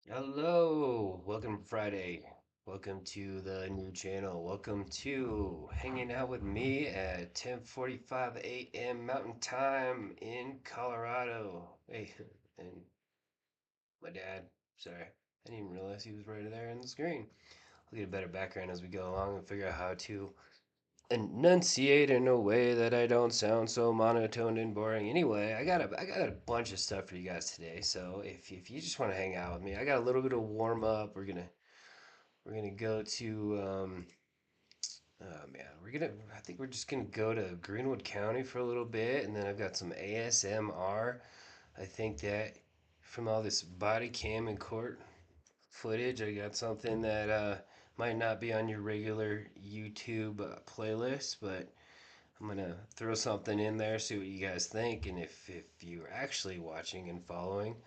Hello, welcome Friday. Welcome to the new channel. Welcome to hanging out with me at 10:45 a.m. Mountain Time in Colorado. Hey, and my dad. Sorry, I didn't even realize he was right there on the screen. I'll get a better background as we go along and figure out how to enunciate in a way that I don't sound so monotone and boring. Anyway, I got a bunch of stuff for you guys today. So if you just want to hang out with me, I got a little bit of warm up. We're gonna go to oh man, I think we're just gonna go to Greenwood County for a little bit, and then I've got some ASMR. I think that from all this body cam and court footage, I got something that might not be on your regular YouTube playlist, but I'm gonna throw something in there, see what you guys think, and if you're actually watching and following,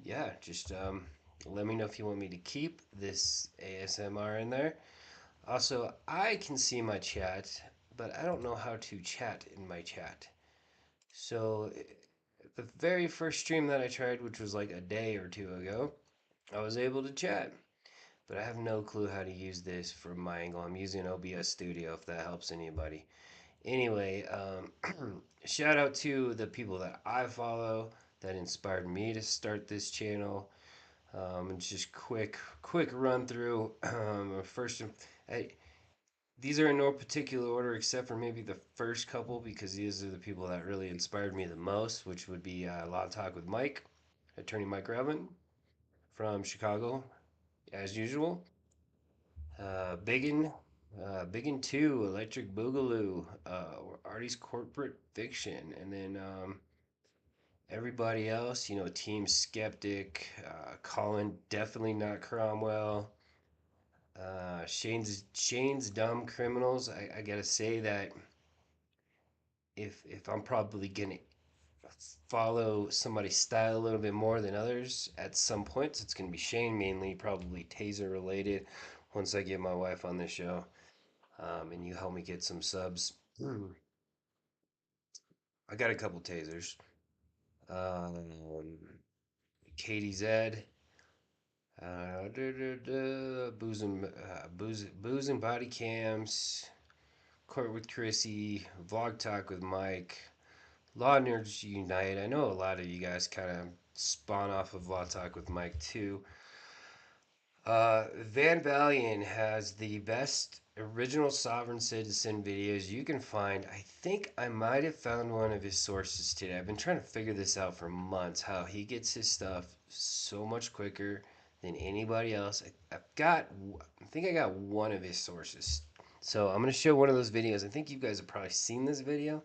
yeah, just let me know if you want me to keep this ASMR in there. Also, I can see my chat, but I don't know how to chat in my chat. So, the very first stream that I tried, which was like a day or two ago, I was able to chat, but I have no clue how to use this from my angle. I'm using OBS Studio if that helps anybody. Anyway, shout out to the people that I follow that inspired me to start this channel. And just quick run through. First, I, these are in no particular order except for maybe the first couple because these are the people that really inspired me the most, which would be Law Talk with Mike, attorney Mike Rabin from Chicago, as usual. Biggin, Biggin 2, Electric Boogaloo, Artie's Corporate Fiction, and then everybody else, Team Skeptic, Colin, definitely not Cromwell, Shane's Dumb Criminals. I gotta say that if I'm probably gonna follow somebody's style a little bit more than others at some points, it's gonna be Shane mainly, probably Taser related. Once I get my wife on this show, and you help me get some subs. I got a couple tasers. Um, Katie Zed, booze and body cams, court with Chrissy, vlog talk with Mike, Law Nerds Unite. I know a lot of you guys kind of spawn off of Vlog Talk with Mike too. Van Valiant has the best original sovereign citizen videos you can find. I think I might have found one of his sources today. I've been trying to figure this out for months, how he gets his stuff so much quicker than anybody else. I think I got one of his sources. So I'm going to show one of those videos. I think you guys have probably seen this video.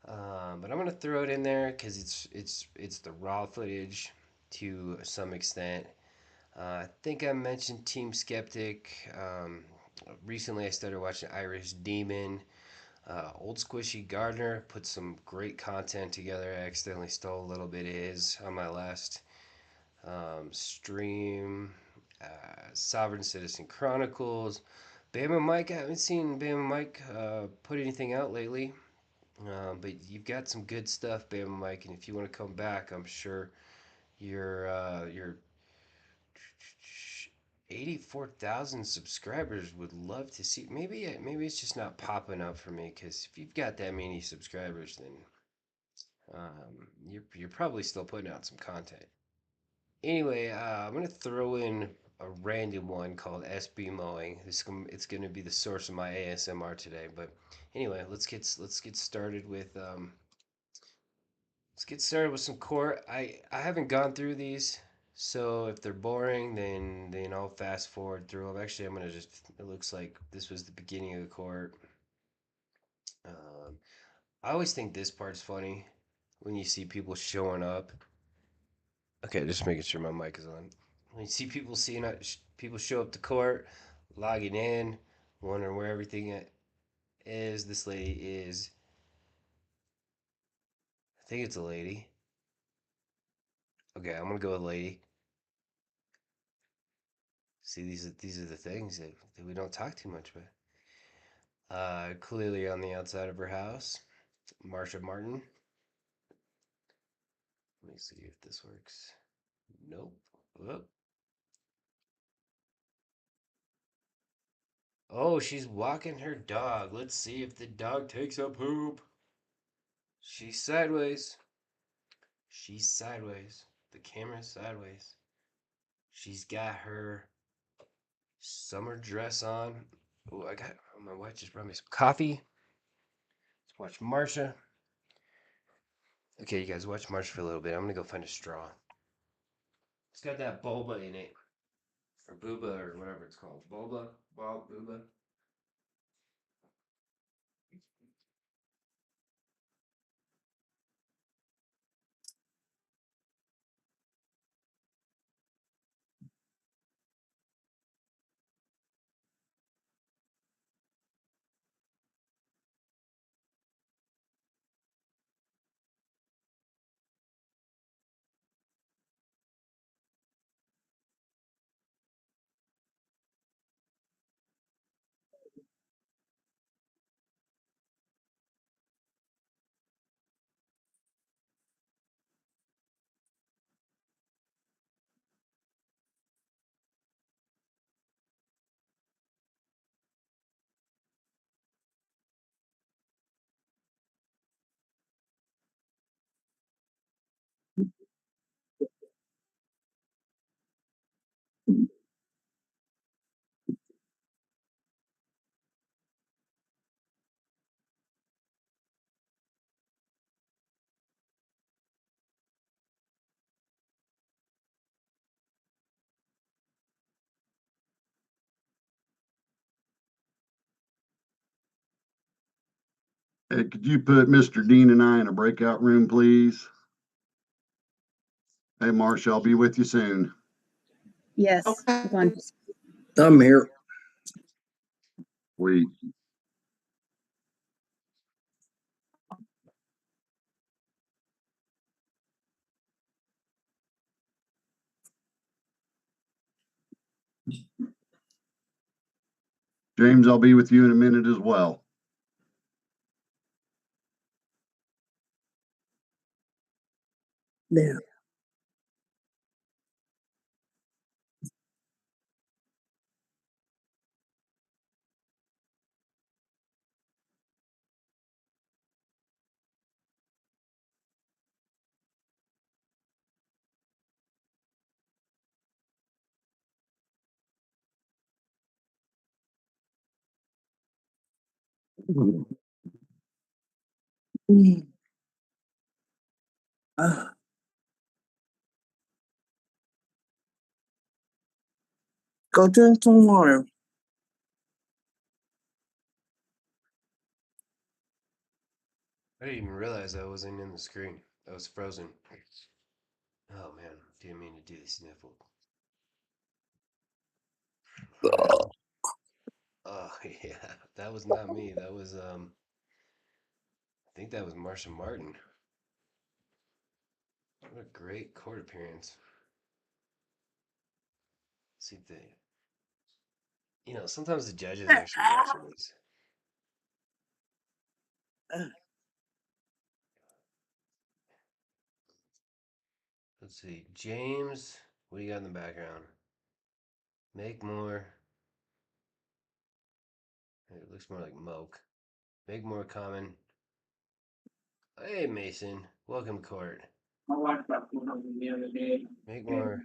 But I'm gonna throw it in there because it's the raw footage to some extent. I think I mentioned Team Skeptic. Recently, I started watching Irish Demon. Old Squishy Gardner put some great content together. I accidentally stole a little bit of his on my last stream. Sovereign Citizen Chronicles. Bama Mike, I haven't seen Bama Mike put anything out lately. But you've got some good stuff, Bama Mike, and if you want to come back, I'm sure your 84,000 subscribers would love to see. Maybe it's just not popping up for me because if you've got that many subscribers, then you're probably still putting out some content. Anyway, I'm gonna throw in a random one called SB Mowing. It's gonna be the source of my ASMR today. But anyway, let's get started with Let's get started with some court. I haven't gone through these, so if they're boring, then I'll fast forward through them. Actually, I'm gonna just. It looks like this was the beginning of the court. Um, I always think this part's funny when you see people showing up. Okay, just making sure my mic is on. When you see people show up to court, logging in, wondering where everything is. This lady is. I think it's a lady. Okay, I'm gonna go with lady. See, these are the things that we don't talk too much about. Clearly on the outside of her house, Marsha Martin. Let me see if this works. Nope. Whoop. Oh, she's walking her dog. Let's see if the dog takes a poop. She's sideways. She's sideways. The camera's sideways. She's got her summer dress on. Oh, my wife just brought me some coffee. Let's watch Marsha. Okay, you guys watch Marsha for a little bit. I'm gonna go find a straw. It's got that boba in it. Or booba or whatever it's called. Boba? Booba? Hey, could you put Mr. Dean and I in a breakout room, please? Hey, Marcia, I'll be with you soon. Yes. Okay. I'm here. We James, I'll be with you in a minute as well. Yeah. Go drink some water. I didn't even realize I wasn't in the screen. I was frozen. Oh man, didn't mean to do the sniffle. Alright. Oh yeah, that was not me. That was I think that was Marsha Martin. What a great court appearance. Let's see if they sometimes the judges actually watching these. Let's see. James, what do you got in the background? Make more. It looks more like Moke. Make more common. Hey Mason, welcome to court. My wife got one over the other day. Make more.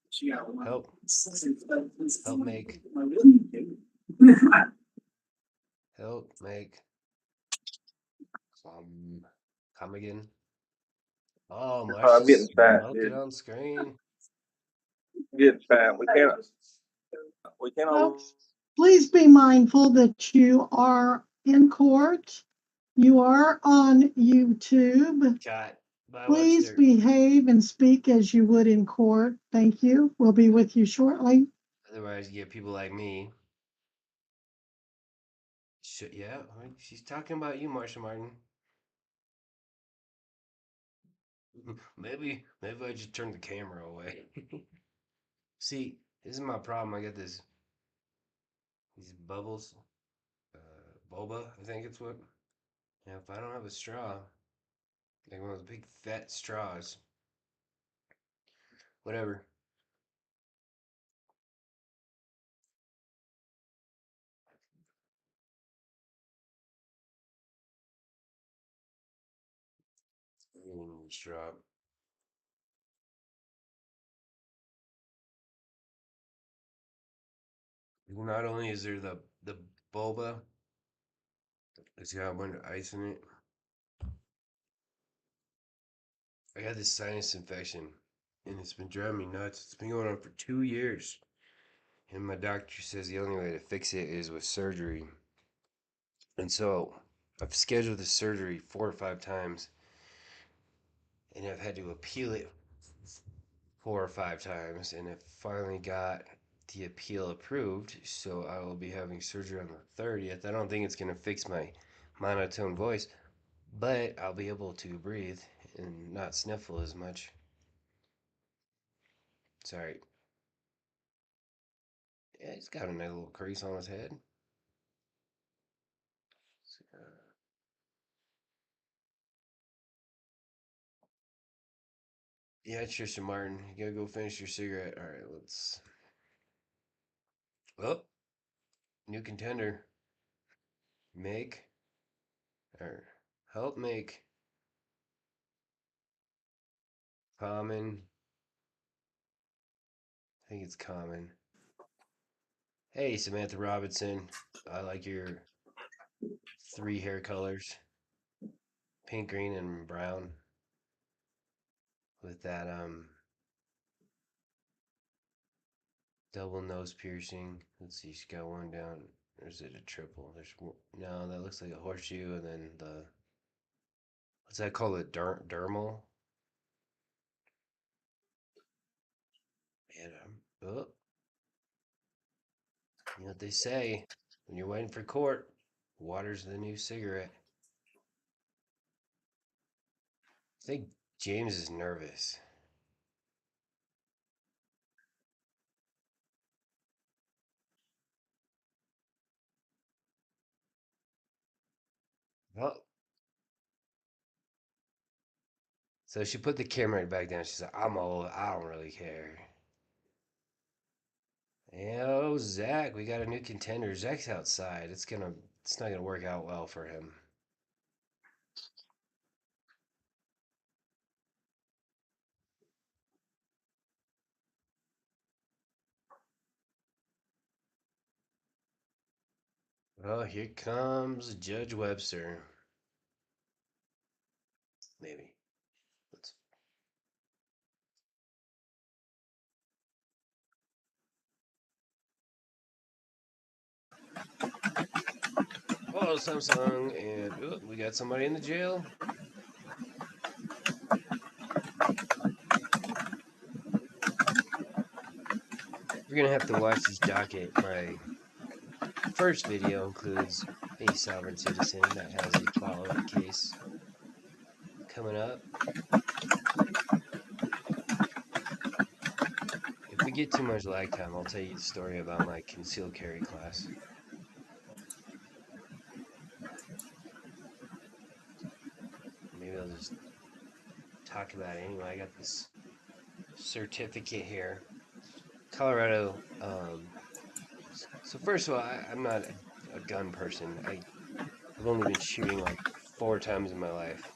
She got one. Help. Help make. Help make. Come again. Oh, I'm getting Marsha's fat, smoked it dude. on screen. Getting fat. We can't. Folks, please be mindful that you are in court. You are on YouTube. Cut. Bye, Please Webster. behave and speak as you would in court. Thank you. We'll be with you shortly. Otherwise, you get people like me. Yeah, she's talking about you, Marsha Martin. Maybe I just turned the camera away. See, this is my problem. I got these bubbles. Boba, I think it's what. Yeah, if I don't have a straw, like one of those big fat straws, Whatever. Drop. Not only is there the boba, it's got a bunch of ice in it. I got this sinus infection, and it's been driving me nuts. It's been going on for 2 years, and my doctor says the only way to fix it is with surgery. And so I've scheduled the surgery 4 or 5 times, and I've had to appeal it 4 or 5 times, and it finally got the appeal approved. So I will be having surgery on the 30th. I don't think it's going to fix my monotone voice, but I'll be able to breathe and not sniffle as much. Sorry. Yeah, he's got a nice little crease on his head. Yeah, Trisha Martin, you gotta go finish your cigarette. All right, let's. Oh, new contender. Make or help make common. I think it's common. Hey, Samantha Robinson. I like your 3 hair colors: pink, green, and brown. With that double nose piercing. Let's see, she's got one down. Or is it a triple? There's one, no, that looks like a horseshoe, and then the what's that called? A dermal. And oh, you know what they say when you're waiting for court, water's the new cigarette. I think James is nervous. Well, so she put the camera right back down. She said, "I'm old. I don't really care." Oh, Zach, we got a new contender. Zach's outside. It's not gonna work out well for him. Oh, here comes Judge Webster. Maybe. Let's. Oh, Samsung, and oh, we got somebody in the jail. You're gonna have to watch this docket. My first video includes a sovereign citizen that has a follow-up case coming up. If we get too much lag time, I'll tell you the story about my concealed carry class. Maybe I'll just talk about it anyway. I got this certificate here. Colorado. So first of all, I'm not a gun person. I've only been shooting like 4 times in my life.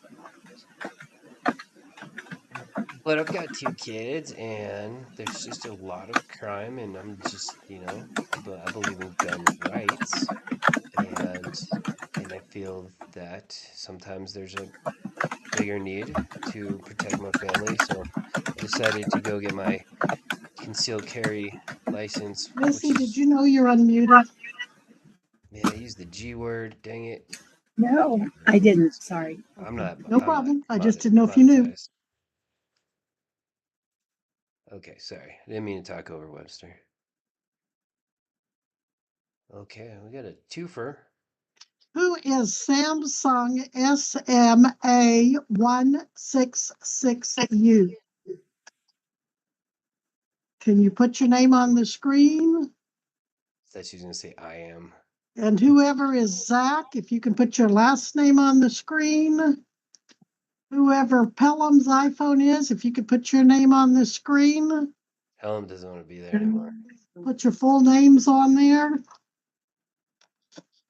But I've got 2 kids, and there's just a lot of crime, and I'm just, I believe in gun rights, and I feel that sometimes there's a bigger need to protect my family, so I decided to go get my concealed carry license, which Missy, did is, you know you're unmuted? man, I used the G word, dang it. No, I didn't. Sorry. I'm not No problem. I just didn't know if you knew. monetized. Okay, sorry. I didn't mean to talk over Webster. Okay, we got a twofer. Who is Samsung SMA166U? Can you put your name on the screen? Thought she was gonna say I am. And whoever is Zach, if you can put your last name on the screen. Whoever Pelham's iPhone is, if you could put your name on the screen, Helen doesn't want to be there anymore. put your full names on there.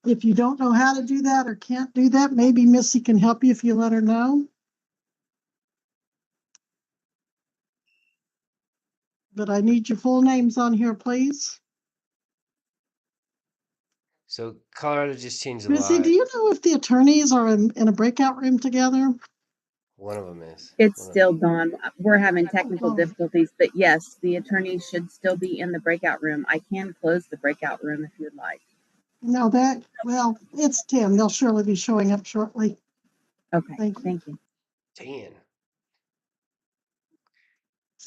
If you don't know how to do that or can't do that, maybe Missy can help you if you let her know. But I need your full names on here, please. So Colorado just changed a Missy, lot. do you know if the attorneys are in a breakout room together? One of them is. It's One of still Dawn. We're having technical Oh. difficulties, but yes, the attorneys should still be in the breakout room. I can close the breakout room if you'd like. No, well, it's 10. They'll surely be showing up shortly. Okay, Thank you. thank you. 10.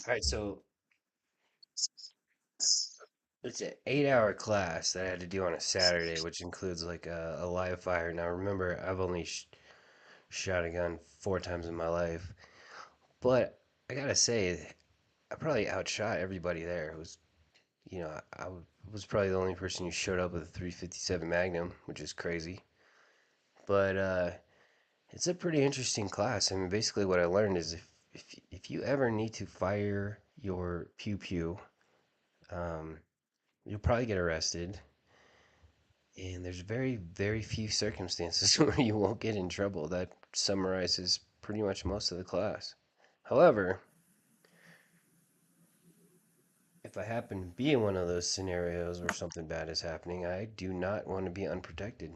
All right, so it's an 8-hour class that I had to do on a Saturday, which includes like a live fire. Now, remember, I've only shot a gun 4 times in my life, but I gotta say, I probably outshot everybody there. It was, I was probably the only person who showed up with a 357 Magnum, which is crazy. But it's a pretty interesting class. I mean, basically, what I learned is if you ever need to fire your pew pew, you'll probably get arrested. And there's very, very few circumstances where you won't get in trouble. That summarizes pretty much most of the class. However, if I happen to be in one of those scenarios where something bad is happening, I do not want to be unprotected.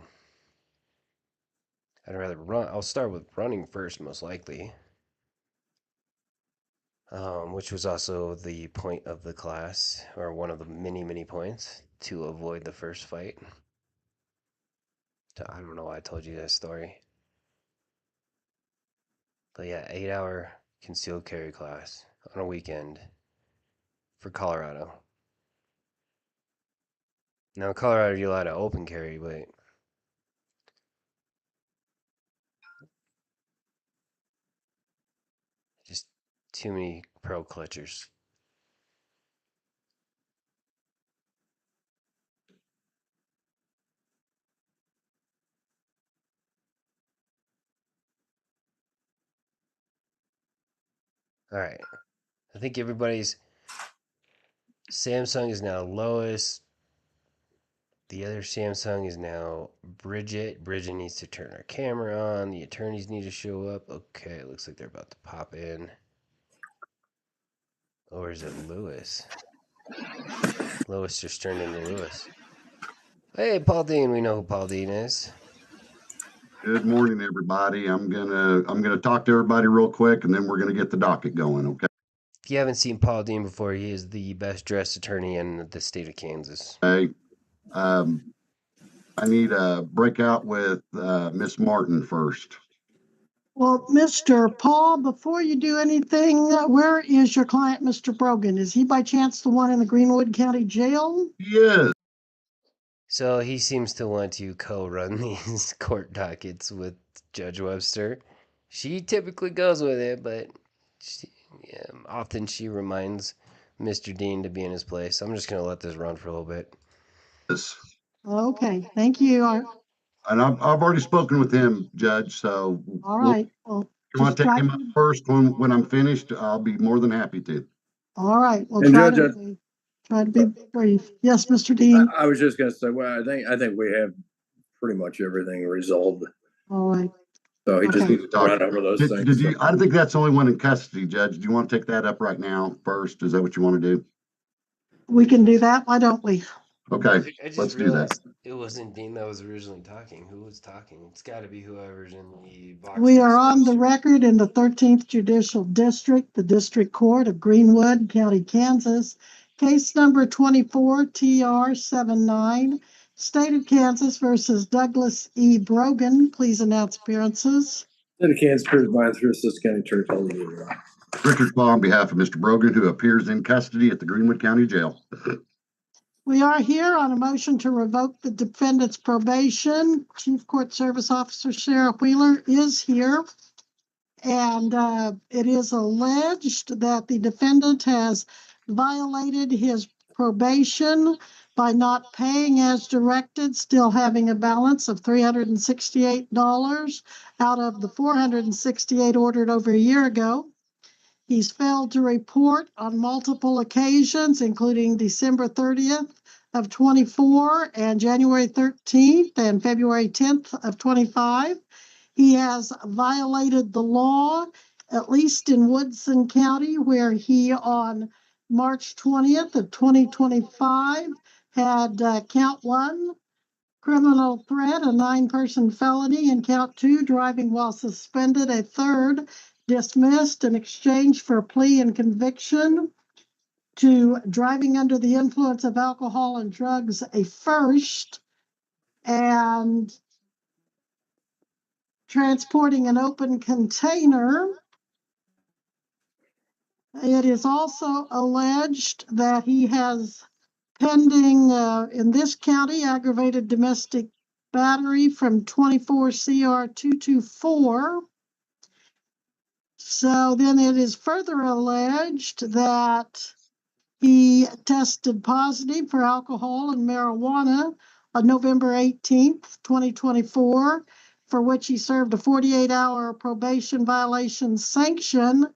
I'd rather run. I'll start with running first, most likely, which was also the point of the class, or one of the many, many points, to avoid the first fight. So I don't know why I told you that story. But yeah, 8-hour concealed carry class on a weekend for Colorado. Now, in Colorado, you're allowed to open carry, but just too many pro clutchers. All right. I think everybody's Samsung is now Lois. The other Samsung is now Bridget. Bridget needs to turn her camera on. The attorneys need to show up. Okay, it looks like they're about to pop in. Or is it Lewis? Lois just turned into Lewis. Hey, Paul Dean. We know who Paul Dean is. Good morning, everybody. I'm gonna talk to everybody real quick, and then we're gonna get the docket going. Okay. If you haven't seen Paul Dean before, he is the best dressed attorney in the state of Kansas. Hey, I need a breakout with Miss Martin first. Well, Mr. Paul, before you do anything, where is your client, Mr. Brogan? Is he by chance the one in the Greenwood County Jail? Yes. So he seems to want to co-run these court dockets with Judge Webster. She typically goes with it, but often she reminds Mr. Dean to be in his place. I'm just going to let this run for a little bit. Yes. Okay, thank you. And I've already spoken with him, Judge. So All right. Well, you want just to take try him up first when I'm finished? I'll be more than happy to. All right. We'll And try Judge, to be brief. Yes, Mr. Dean. I was just gonna say, well, I think we have pretty much everything resolved. All right. So he just Okay. needs to run over those things. Did you? I think that's the only one in custody, Judge. Do you want to take that up right now first? Is that what you want to do? We can do that. Why don't we? Okay, I just let's do that. realized it wasn't Dean that was originally talking. Who was talking? It's got to be whoever's in the box. We are on the record in the 13th Judicial District, the District Court of Greenwood, County, Kansas. Case number 24 TR79, State of Kansas versus Douglas E. Brogan. Please announce appearances. State of Kansas appears by and through Assistant County Attorney Paul Dean. Richard Paul on behalf of Mr. Brogan, who appears in custody at the Greenwood County Jail. We are here on a motion to revoke the defendant's probation. Chief Court Service Officer Sheriff Wheeler is here. And it is alleged that the defendant has violated his probation by not paying as directed, still having a balance of $368 out of the $468 ordered over a year ago. He's failed to report on multiple occasions, including December 30th of 24 and January 13th and February 10th of 25. He has violated the law, at least in Woodson County, where he on March 20th of 2025 had count 1, criminal threat, a 9-person felony, and count 2, driving while suspended, a 3rd, dismissed in exchange for a plea and conviction, to driving under the influence of alcohol and drugs, a 1st, and transporting an open container. It is also alleged that he has pending in this county aggravated domestic battery from 24 CR 224. So then it is further alleged that he tested positive for alcohol and marijuana on November 18th, 2024, for which he served a 48-hour probation violation sanction.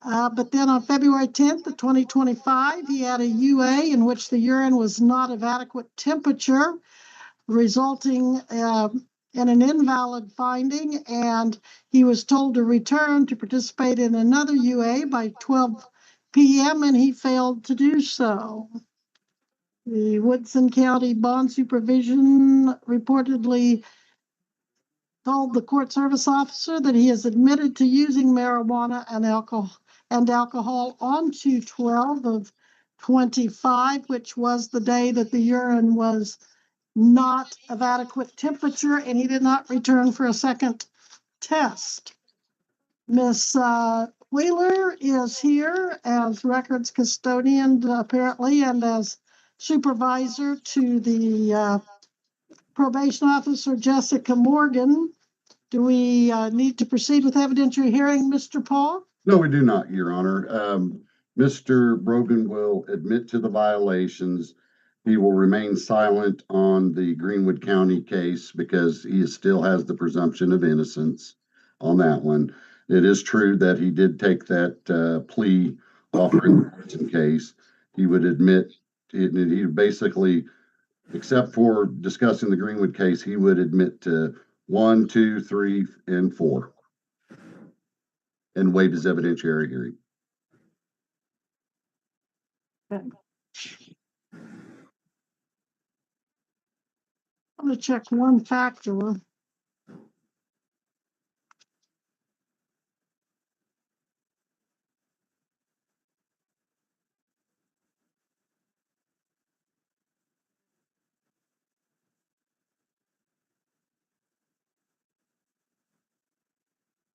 But then on February 10th of 2025, he had a UA in which the urine was not of adequate temperature, resulting in an invalid finding, and he was told to return to participate in another UA by 12 p.m., and he failed to do so. The Woodson County Bond Supervision reportedly told the court service officer that he has admitted to using marijuana and alcohol on 2/12 of 25, which was the day that the urine was not of adequate temperature, and he did not return for a second test. Miss Wheeler is here as records custodian, apparently, and as supervisor to the probation officer, Jessica Morgan. Do we need to proceed with evidentiary hearing, Mr. Paul? No, we do not, Your Honor. Mr. Brogan will admit to the violations. He will remain silent on the Greenwood County case because he still has the presumption of innocence on that one. It is true that he did take that plea offer in the Woodson case. He would admit, he basically, except for discussing the Greenwood case, he would admit to 1, 2, 3, and 4 and waive his evidentiary hearing. I'm going to check one factor.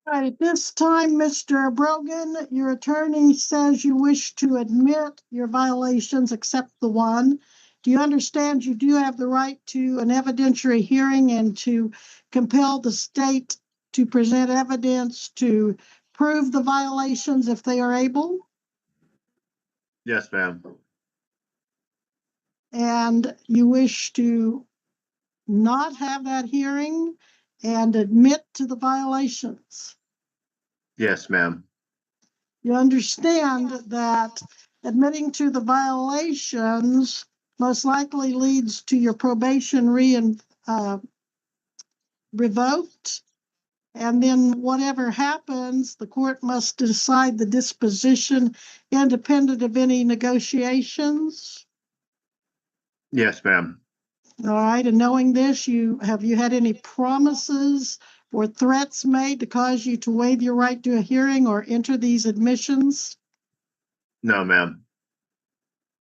All right, at this time, Mr. Brogan, your attorney says you wish to admit your violations except the one. Do you understand you do have the right to an evidentiary hearing and to compel the state to present evidence to prove the violations if they are able? Yes, ma'am. And you wish to not have that hearing and admit to the violations? Yes, ma'am. You understand that admitting to the violations most likely leads to your probation revoked, and then whatever happens, the court must decide the disposition independent of any negotiations? Yes, ma'am. All right, and knowing this, have you had any promises or threats made to cause you to waive your right to a hearing or enter these admissions? No, ma'am.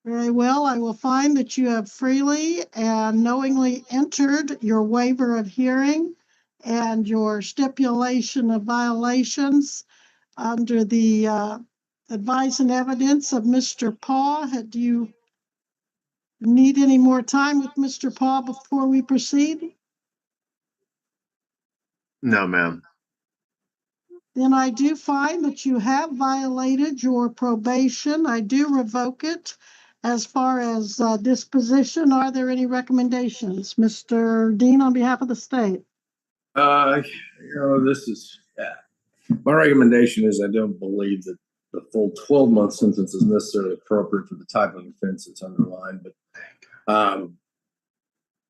Very well, I will find that you have freely and knowingly entered your waiver of hearing and your stipulation of violations under the advice and evidence of Mr. Paw. Do you need any more time with Mr. Paw before we proceed? No, ma'am. Then I do find that you have violated your probation. I do revoke it As far as disposition, are there any recommendations? Mr. Dean, on behalf of the state. This is, my recommendation is I don't believe that the full 12-month sentence is necessarily appropriate for the type of offense that's underlined, but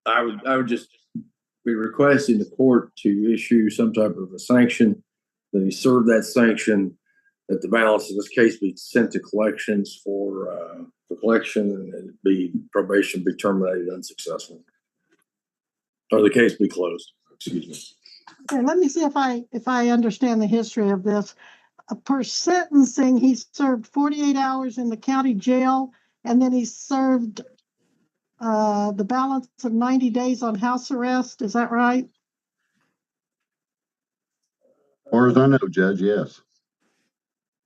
I would just be requesting the court to issue some type of a sanction, that he serve that sanction, that the balance of this case be sent to collections for collection, and probation be terminated unsuccessful, or the case be closed. Excuse me. Okay, let me see if I understand the history of this. Per sentencing, he served 48 hours in the county jail, and then he served the balance of 90 days on house arrest. Is that right? As far as I know, Judge, yes.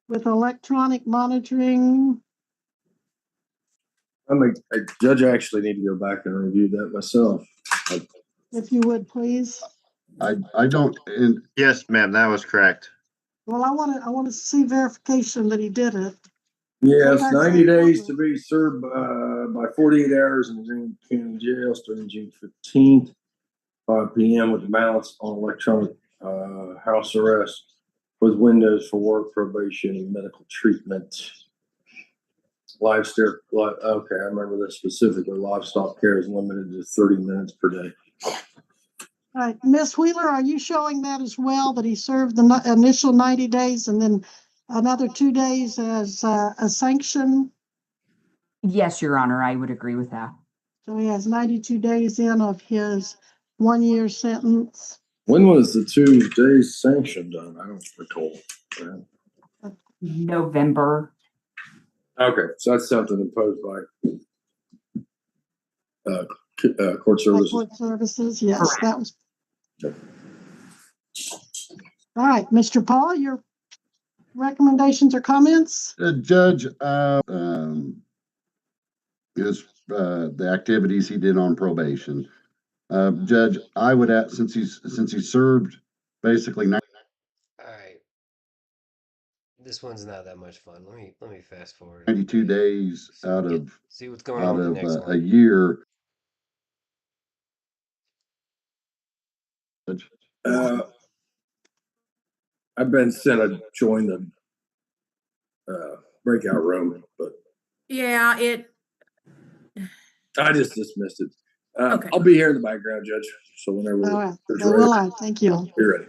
With electronic monitoring. Judge, I actually need to go back and review that myself. If you would, please. I don't, and Yes, ma'am, that was correct. Well, I want to see verification that he did it. Yes, Sometimes 90 they days don't. to be served by 48 hours in the Greenwood County Jail starting June 15th, 5 p.m. with the balance on electronic house arrest with windows for work, probation, and medical treatment. Livestock, okay, I remember this specifically. Livestock care is limited to 30 minutes per day. All right, Ms. Wheeler, are you showing that as well, that he served the initial 90 days and then another 2 days as a sanction? Yes, Your Honor, I would agree with that. So he has 92 days in of his 1-year sentence. When was the 2 days sanction done? I don't recall. November. Okay, so that's something imposed by court services. Court services, yes, Correct. that was. All right, Mr. Paul, your recommendations or comments? Judge, the activities he did on probation. Judge, I would add, since he served basically All right. This one's not that much fun. Let me fast forward. 92 days out of see what's going on with the next a one. year. I've been sent to join the breakout room, but Yeah, I just dismissed it. Okay. I'll be here in the background, Judge. So whenever All right, there's so ready, will I, thank you. be ready.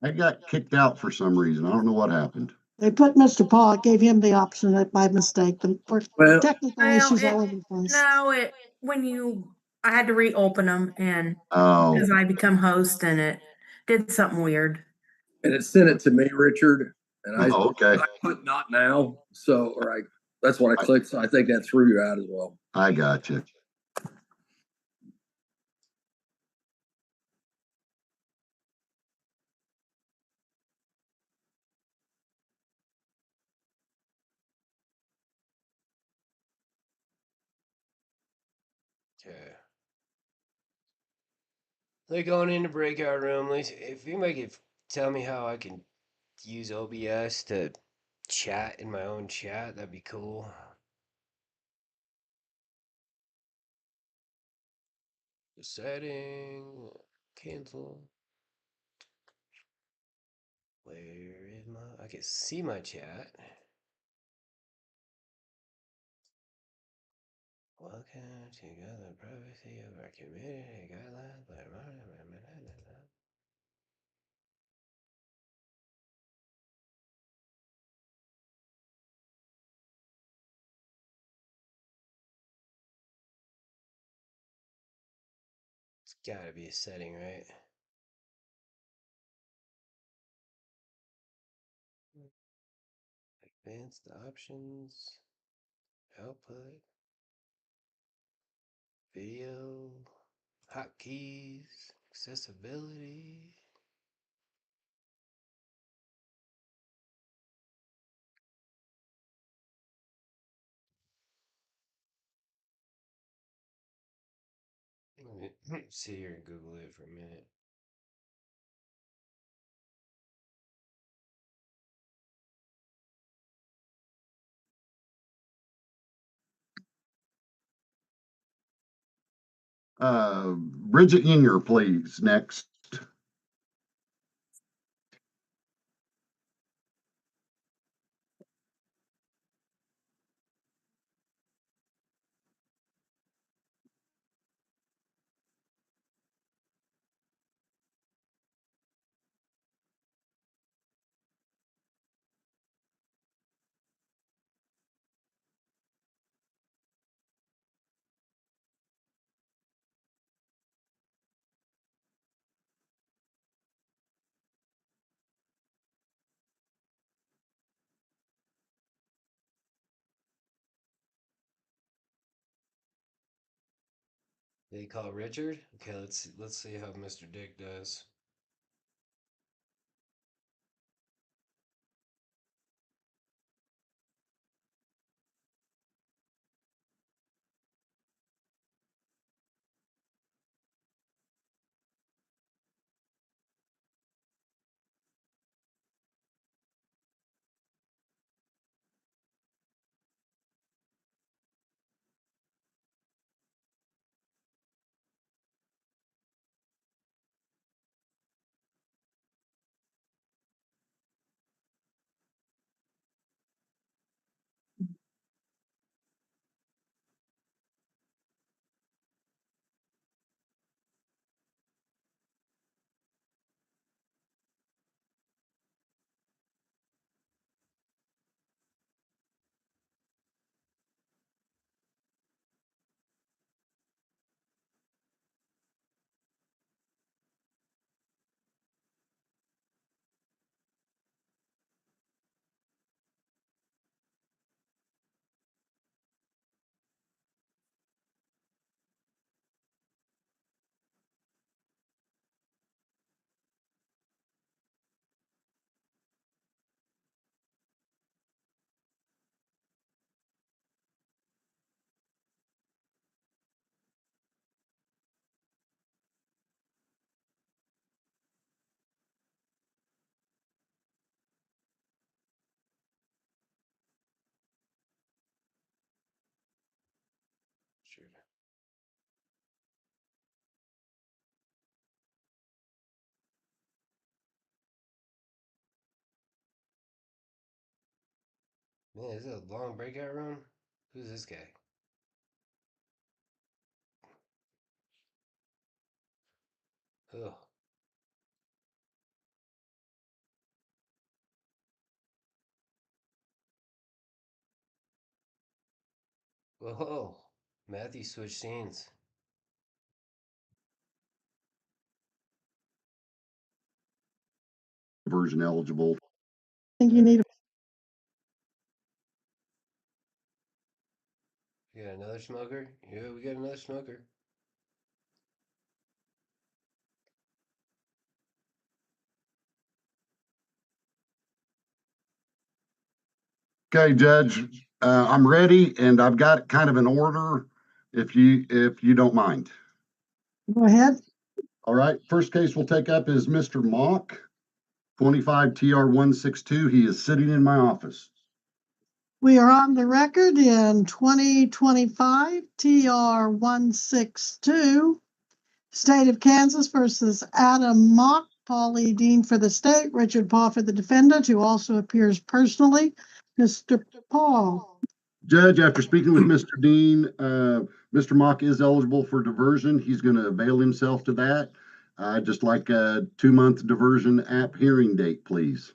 I got kicked out for some reason. I don't know what happened. They put Mr. Paul, gave him the option by mistake, and for Well, technical issues all over the place. I had to reopen them and Oh, as I become host and it did something weird. and it sent it to me, Richard, and I okay. put not now. So, that's what I clicked. So I think that threw you out as well. I got you. Okay. They're going into breakout room. If anybody could tell me how I can use OBS to chat in my own chat, that'd be cool. Setting, cancel. Where is I can see my chat. Welcome to the privacy of our community guidelines. It's gotta be a setting, right? Advanced options, output, video, hotkeys, accessibility. Let me sit here and Google it for a minute. Bridget Yinger, please, next. They call Richard? Okay, let's see how Mr. Dick does. Sure. Man, is it a long breakout room? Who's this guy? Ugh. Whoa. Matthew switched scenes. Version eligible. I think you need We got another smoker? Yeah, we got another smoker. Okay, Judge, I'm ready, and I've got kind of an order, if you don't mind. Go ahead. All right, first case we'll take up is Mr. Mock, 25 TR 162. He is sitting in my office. We are on the record in 2025 TR 162, State of Kansas versus Adam Mock, Paul E. Dean for the state, Richard Paul for the defendant, who also appears personally. Mr. Paul. Judge, after speaking with Mr. Dean, Mr. Mock is eligible for diversion. He's going to avail himself to that. Just like a 2-month diversion app hearing date, please.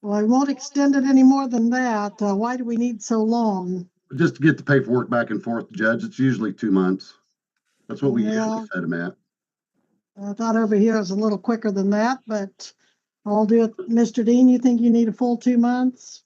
Well, I won't extend it any more than that. Why do we need so long? Just to get the paperwork back and forth, Judge. It's usually 2 months. That's what we usually set him at. I thought over here it was a little quicker than that, but I'll do it. Mr. Dean, you think you need a full 2 months?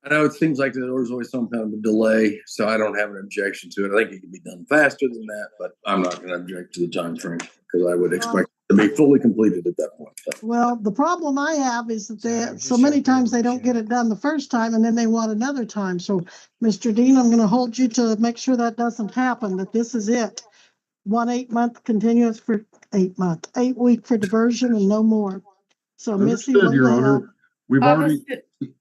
I know it seems like there's always some kind of a delay, so I don't have an objection to it. I think it can be done faster than that, but I'm not going to object to the time frame because I would expect it to be fully completed at that point. Well, the problem I have is that so many times they don't get it done the first time and then they want another time. So, Mr. Dean, I'm going to hold you to make sure that doesn't happen, that this is it. 1 8-month continuance for 8 month, 8 week for diversion and no more. So, Missy, Understood, Your Honor. We've already,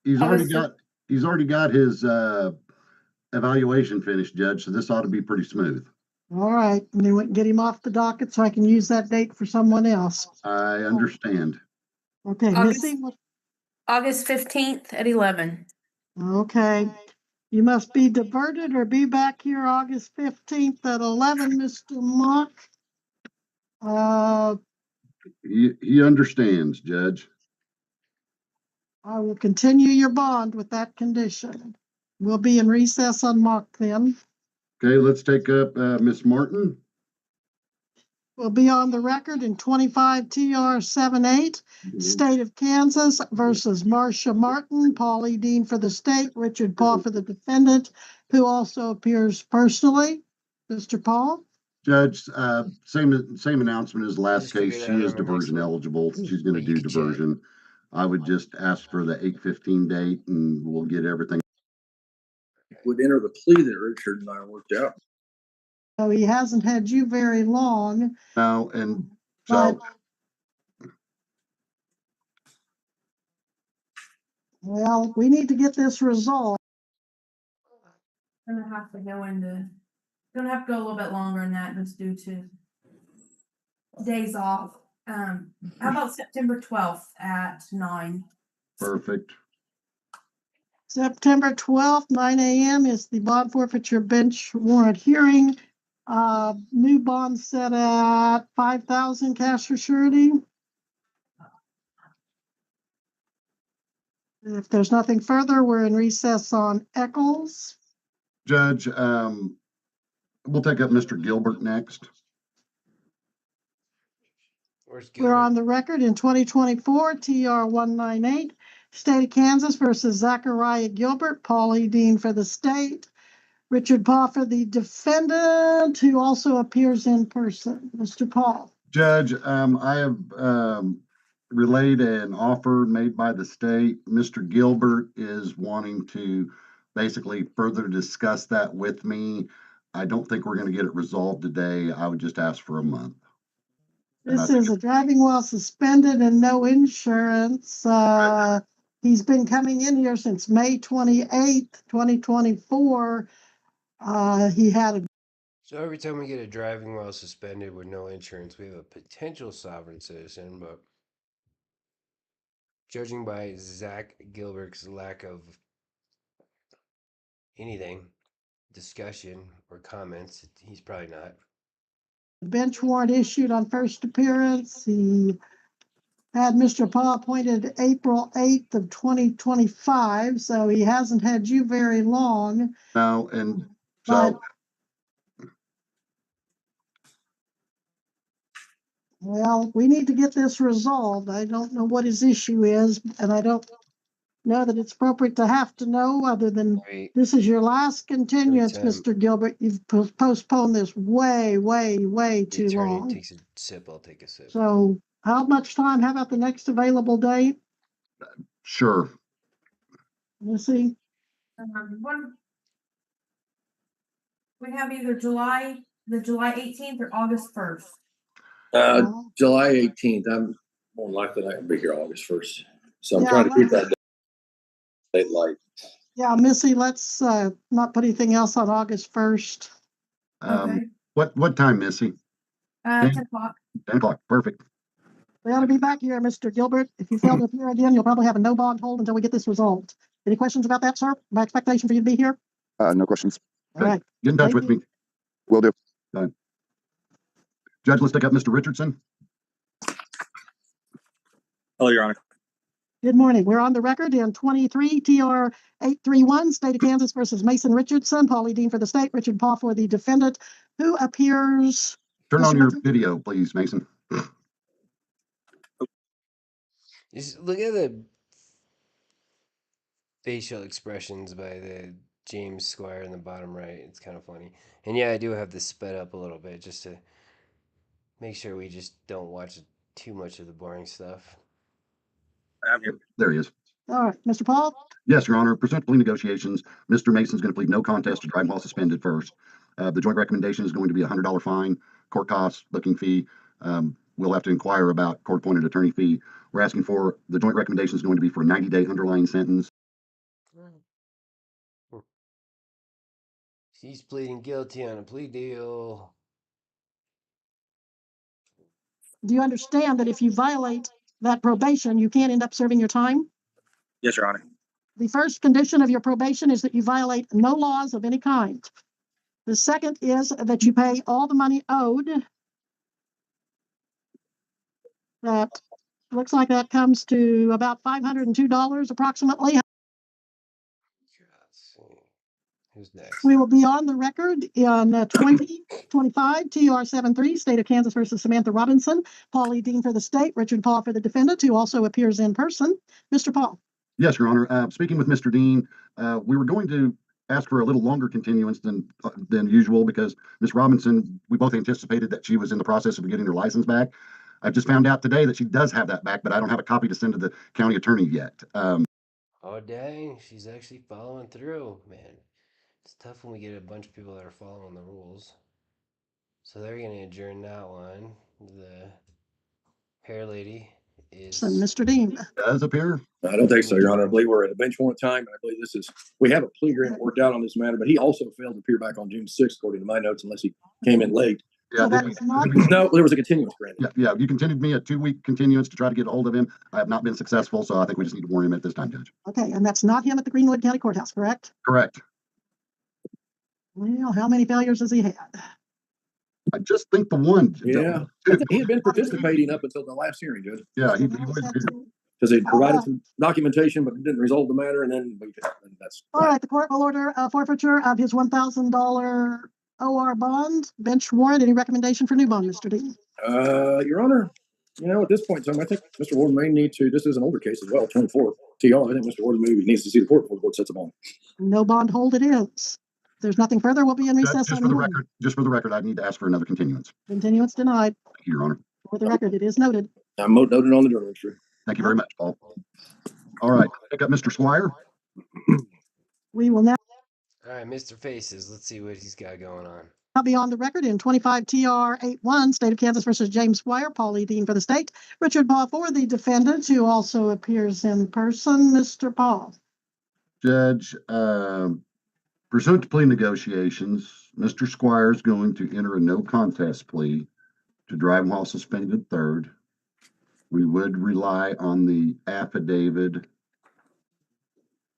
he's already got He's already got his evaluation finished, Judge, so this ought to be pretty smooth. All right, and then we can get him off the docket so I can use that date for someone else. I understand. Okay, August- Missy? August 15th at 11. Okay. You must be diverted or be back here August 15th at 11, Mr. Mock. He understands, Judge. I will continue your bond with that condition. We'll be in recess on Mock then. Okay, let's take up Miss Martin. Will be on the record in 25 TR 78, State of Kansas versus Marcia Martin, Paul E. Dean for the state, Richard Paul for the defendant, who also appears personally. Mr. Paul? Judge, same announcement as last Just figure case. that She out is on the next diversion one. eligible. She's going to You do can chat. diversion. I would just ask for the 8/15 date and we'll get everything. Would enter the plea that Richard and I worked out. So he hasn't had you very long. Now, and But, so well, we need to get this resolved. Gonna have to go into, gonna have to go a little bit longer than that just due to days off. How about September 12th at 9? perfect. September 12th, 9 a.m. is the bond forfeiture bench warrant hearing. New bond set at 5,000 cash for surety. If there's nothing further, we're in recess on Eccles. Judge, we'll take up Mr. Gilbert next. Where's We're Gilbert? on the record in 2024 TR 198, State of Kansas versus Zachariah Gilbert, Paul E. Dean for the state, Richard Paul for the defendant, who also appears in person. Mr. Paul. Judge, I have relayed an offer made by the state. Mr. Gilbert is wanting to basically further discuss that with me. I don't think we're going to get it resolved today. I would just ask for a month. This is a driving while suspended and no insurance. He's been coming in here since May 28th, 2024. He had a So every time we get a driving while suspended with no insurance, we have a potential sovereign citizen, but judging by Zach Gilbert's lack of anything, discussion, or comments, he's probably not. bench warrant issued on first appearance. He had Mr. Paul appointed April 8th of 2025, so he hasn't had you very long. No, and But, so well, we need to get this resolved. I don't know what his issue is, and I don't know that it's appropriate to have to know other than Wait, this is your last continuance, Every time- Mr. Gilbert. You've postponed this way, way, way the too attorney long. takes a sip, I'll take a sip. So how much time? How about the next available date? sure. Let's see. We have either July 18th or August 1st. July 18th, I'm more likely not gonna be here August 1st. So I'm Yeah, trying to keep that date light. Yeah, Missy, let's not put anything else on August 1st. Okay. What time, Missy? 10 o'clock. 10 o'clock. Perfect. We ought to be back here, Mr. Gilbert. If you fail to appear again, you'll probably have a no bond hold until we get this resolved. Any questions about that, sir? My expectation for you to be here? No questions. All right. Get in touch Thank with you. me. Will do. Judge, let's take up Mr. Richardson. Hello, Your Honor. Good morning. We're on the record in 23 TR 831, State of Kansas versus Mason Richardson, Paulie Dean for the state, Richard Paul for the defendant, who appears. Turn Mr. on your Richardson? video, please, Mason. Just look at the facial expressions by the James Squire in the bottom right. It's kind of funny. And yeah, I do have this sped up a little bit just to make sure we just don't watch too much of the boring stuff. There he is. All right, Mr. Paul? Yes, Your Honor. Pursuant to plea negotiations, Mr. Mason's going to plead no contest to driving while suspended first. The joint recommendation is going to be a $100 fine, court costs, booking fee. We'll have to inquire about court-appointed attorney fee. We're asking for, the joint recommendation is going to be for a 90-day underlying sentence. He's pleading guilty on a plea deal. Do you understand that if you violate that probation, you can't end up serving your time? Yes, Your Honor. The first condition of your probation is that you violate no laws of any kind. The second is that you pay all the money owed. That looks like that comes to about $502 approximately. Let's see. Who's next? We will be on the record in 2025 TR 73, State of Kansas versus Samantha Robinson. Paul E. Dean for the state, Richard Paul for the defendant, who also appears in person. Mr. Paul. Yes, Your Honor. Speaking with Mr. Dean, we were going to ask for a little longer continuance than usual because Ms. Robinson, we both anticipated that she was in the process of getting her license back. I've just found out today that she does have that back, but I don't have a copy to send to the county attorney yet. Oh, dang. She's actually following through, man. It's tough when we get a bunch of people that are following the rules. So they're going to adjourn that one. The hair lady is. So, Mr. Dean. Does appear. I don't think so, Your Honor. I believe we're at a bench warrant time. And I believe we have a plea agreement worked out on this matter, but he also failed to appear back on June 6th, according to my notes, unless he came in late. Yeah, So that is not. No, there was a continuance granted. Yeah. You continued me a 2-week continuance to try to get a hold of him. I have not been successful, so I think we just need to warn him at this time, Judge. Okay, and that's not him at the Greenwood County Courthouse, correct? Correct. Well, how many failures has he had? I just think the one. Yeah. I think he had been participating up until the last hearing, Judge. Yeah, he Now would he's had do. two. Because they provided some documentation, but it didn't resolve the matter, and then that's. All right, the court will order a forfeiture of his $1,000 OR bond, bench warrant. Any recommendation for new bond, Mr. Dean? Your Honor, at this point in time, I think Mr. Warden may need to, this is an older case as well, 24 TR. I think Mr. Warden maybe needs to see the court before the court sets a bond. No bond hold it is. If there's nothing further, we'll be in recess. Just for the record, I need to ask for another continuance. Continuance denied. Thank you, Your Honor. For the record, it is noted. I'm noted on the journal entry. Thank you very much, Paul. All right, pick up Mr. Squire. We will now All right, Mr. Faces. Let's see what he's got going on. I'll be on the record in 25 TR 81, State of Kansas versus James Squire, Paul E. Dean for the state, Richard Paul for the defendant, who also appears in person. Mr. Paul. Judge, pursuant to plea negotiations, Mr. Squire is going to enter a no contest plea to drive while suspended third. We would rely on the affidavit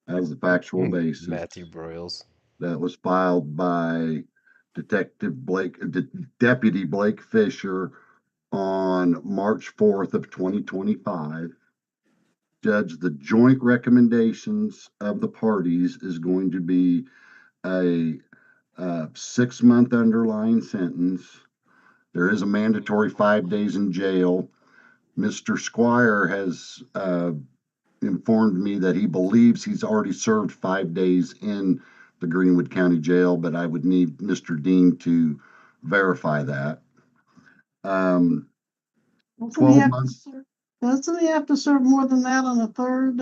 as the factual basis. Matthew Broyles. That was filed by Deputy Blake Fisher on March 4th of 2025. Judge, the joint recommendations of the parties is going to be a 6-month underlying sentence. There is a mandatory 5 days in jail. Mr. Squire has informed me that he believes he's already served 5 days in the Greenwood County Jail, but I would need Mr. Dean to verify that. 12 months. Doesn't he have to serve more than that on a third?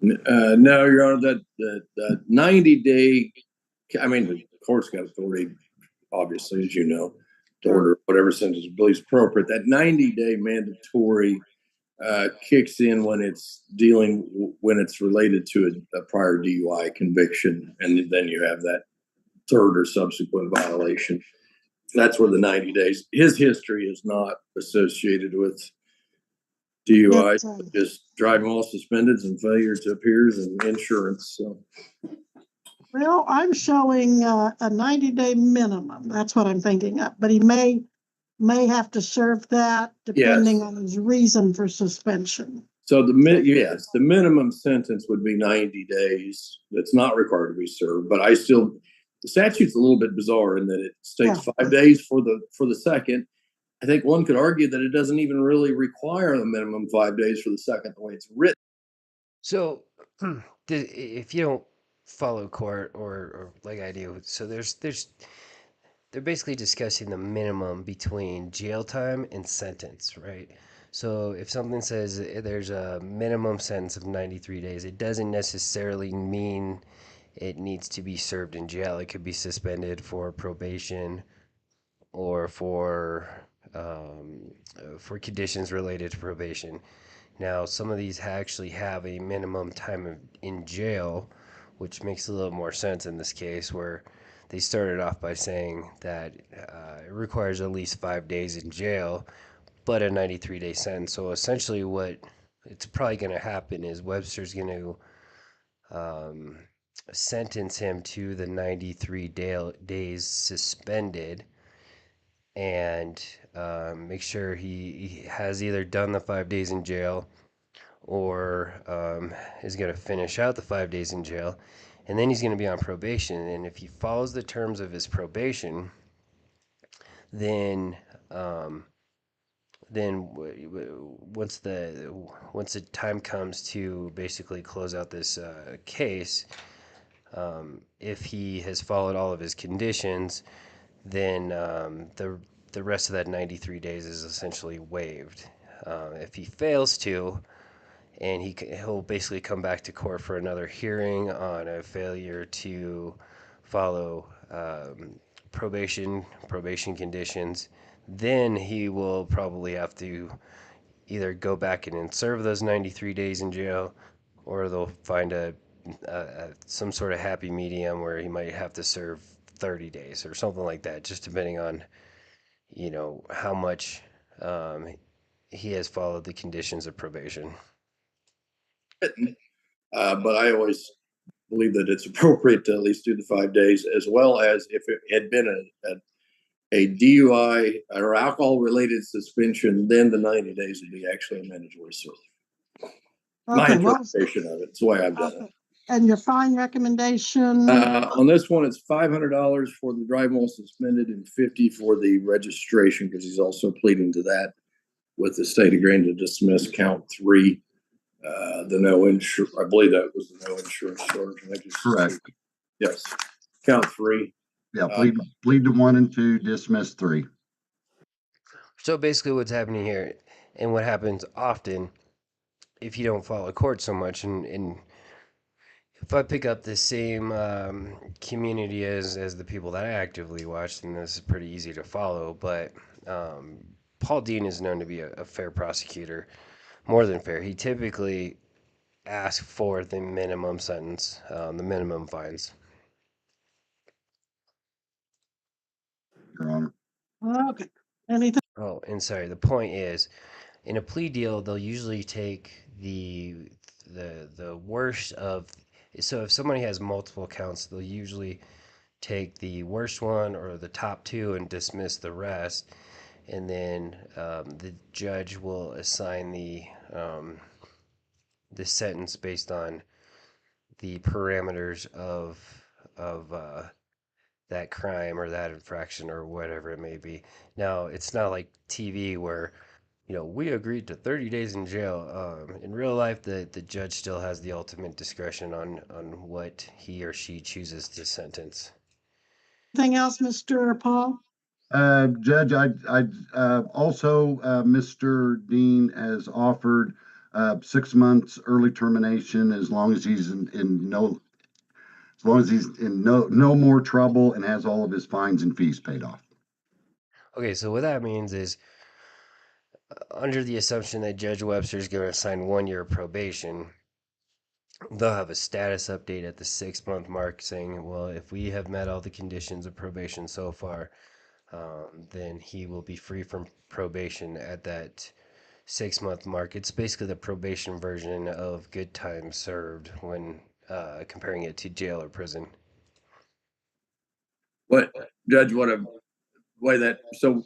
No, Your Honor, that 90-day, the court's got authority, obviously, as you know, to order whatever sentence it believes appropriate. That 90-day mandatory kicks in when it's related to a prior DUI conviction, and then you have that third or subsequent violation. That's where the 90 days. His history is not associated with DUI, just driving while suspended and failure to appear and insurance. So. Well, I'm showing a 90-day minimum. That's what I'm thinking of, but he may have to serve that depending on his reason for suspension. So the minimum sentence would be 90 days. That's not required to be served, but the statute's a little bit bizarre in that it states 5 days for the second. I think one could argue that it doesn't even really require the minimum 5 days for the second, the way it's written. So if you don't follow court or like I do, so they're basically discussing the minimum between jail time and sentence, right? So if something says there's a minimum sentence of 93 days, it doesn't necessarily mean it needs to be served in jail. It could be suspended for probation or for conditions related to probation. Now, some of these actually have a minimum time in jail, which makes a little more sense in this case, where they started off by saying that it requires at least 5 days in jail, but a 93-day sentence. So essentially, what it's probably going to happen is Webster's going to sentence him to the 93 days suspended, and make sure he has either done the 5 days in jail or is going to finish out the 5 days in jail, and then he's going to be on probation. And if he follows the terms of his probation, then once the time comes to basically close out this case, if he has followed all of his conditions, then the rest of that 93 days is essentially waived. If he fails to, and he'll basically come back to court for another hearing on a failure to follow probation conditions, then he will probably have to either go back and serve those 93 days in jail, or they'll find some sort of happy medium where he might have to serve 30 days or something like that, just depending on how much he has followed the conditions of probation. But I always believe that it's appropriate to at least do the 5 days, as well as if it had been a DUI or alcohol related suspension, then the 90 days would be actually a mandatory service. My interpretation of it. It's the way I've done it. And your fine recommendation? On this one, it's $500 for the driving while suspended and $50 for the registration, because he's also pleading to that, with the state agreeing to dismiss count 3. The no insurance, I believe that was the no insurance charge. Correct. Yes. Count 3. Yeah, plead to 1 and 2, dismiss 3. So basically what's happening here, and what happens often if you don't follow court so much, and if I pick up the same community as the people that I actively watch, then this is pretty easy to follow. But Paul Dean is known to be a fair prosecutor, more than fair. He typically asks for the minimum sentence, the minimum fines. Your Honor. Okay. Anything? Oh, and sorry, the point is, in a plea deal, they'll usually take the worst of. So if somebody has multiple counts, they'll usually take the worst one or the top 2 and dismiss the rest, and then the judge will assign the sentence based on the parameters of that crime or that infraction or whatever it may be. Now, it's not like TV where we agreed to 30 days in jail. In real life, the judge still has the ultimate discretion on what he or she chooses to sentence. Anything else, Mr. Paul? Judge, I also, Mr. Dean has offered 6 months early termination as long as he's in no more trouble and has all of his fines and fees paid off. Okay, so what that means is, under the assumption that Judge Webster is going to assign 1 year of probation, they'll have a status update at the 6-month mark saying, well, if we have met all the conditions of probation so far, then he will be free from probation at that 6-month mark. It's basically the probation version of good time served when comparing it to jail or prison. What, Judge, so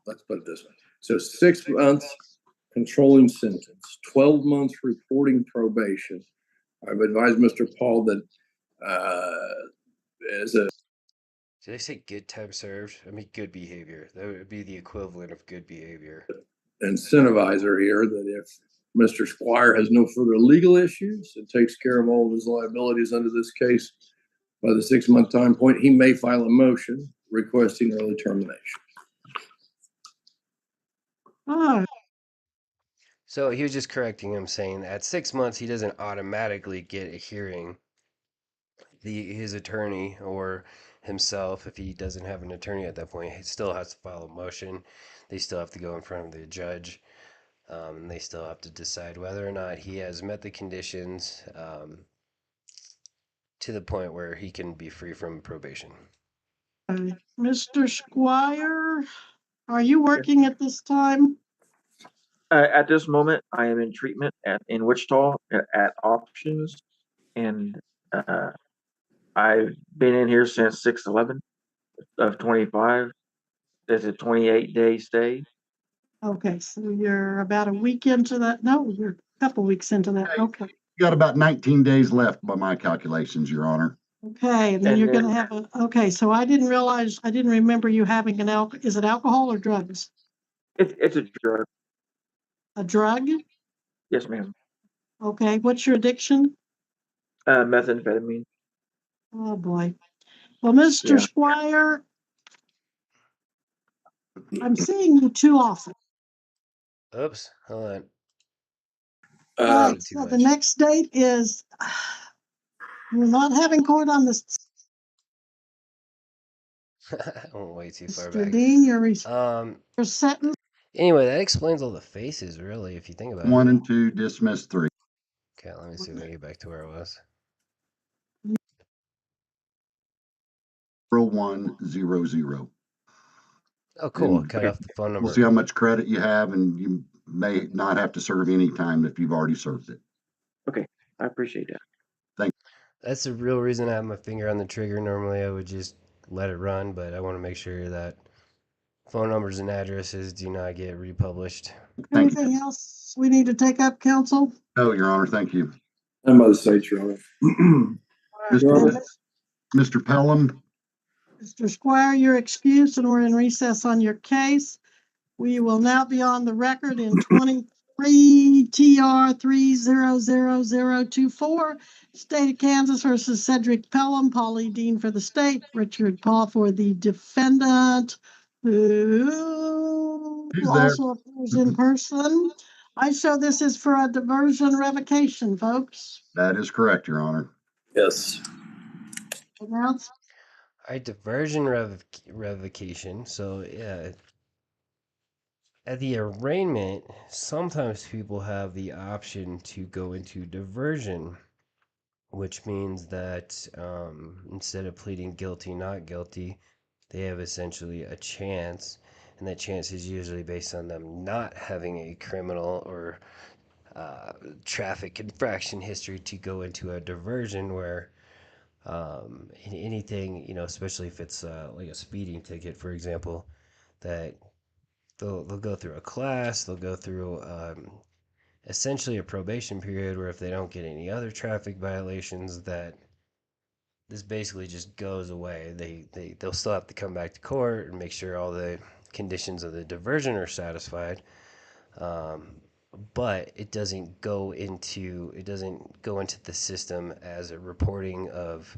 let's put it this way. So 6 months controlling sentence, 12 months reporting probation. I've advised Mr. Paul that Did I say good time served? I mean good behavior. That would be the equivalent of good behavior. Incentivizer here that if Mr. Squire has no further legal issues and takes care of all of his liabilities under this case by the 6-month time point, he may file a motion requesting early termination. Oh. So he was just correcting him, saying at 6 months he doesn't automatically get a hearing. His attorney or himself, if he doesn't have an attorney at that point, he still has to file a motion. They still have to go in front of the judge. And they still have to decide whether or not he has met the conditions to the point where he can be free from probation. Mr. Squire, are you working at this time? At this moment, I am in treatment in Wichita at Options, and I've been in here since 6/11 of 25. It's a 28-day stay. Okay, so you're about a week into that. No, you're a couple weeks into that. Okay. You got about 19 days left by my calculations, Your Honor. Okay, and then And you're then- gonna have okay, so I didn't remember you having is it alcohol or drugs? It's a drug. A drug? Yes, ma'am. Okay, what's your addiction? Methamphetamine. Oh, boy. Well, Mr. Yeah. Squire, I'm seeing you too often. Oops, hold on. Right, Too so much. the next date is, we're not having court on this. I went way too far Mr. back. Dean, your sentence. Anyway, that explains all the faces, really, if you think about 1 it. and 2, dismiss 3. Okay, let me see if I can get back to where I was. 0100. Oh, cool. And Cut off the phone number. we'll see how much credit you have, and you may not have to serve any time if you've already served it. Okay, I appreciate that. That's the real reason I have my finger on the trigger. Normally, I would just let it run, but I want to make sure that phone numbers and addresses do not get republished. Thank you. Anything else we need to take up, counsel? No, Your Honor, thank you. I'm by the state, Your Honor. Mr. Pelham, Mr. Squire, you're excused and we're in recess on your case. We will now be on the record in 23 TR 300024, State of Kansas versus Cedric Pelham, Polly Dean for the state, Richard Paul for the defendant, who Who's there? also appears in person. I show this is for a diversion revocation, folks. that is correct, Your Honor. Yes. Announce. All right, diversion revocation. So, yeah. At the arraignment, sometimes people have the option to go into diversion, which means that instead of pleading guilty, not guilty, they have essentially a chance, and that chance is usually based on them not having a criminal or traffic infraction history to go into a diversion where anything, especially if it's like a speeding ticket, for example, that they'll go through a class, they'll go through essentially a probation period where if they don't get any other traffic violations, that this basically just goes away. They'll still have to come back to court and make sure all the conditions of the diversion are satisfied. But it doesn't go into the system as a reporting of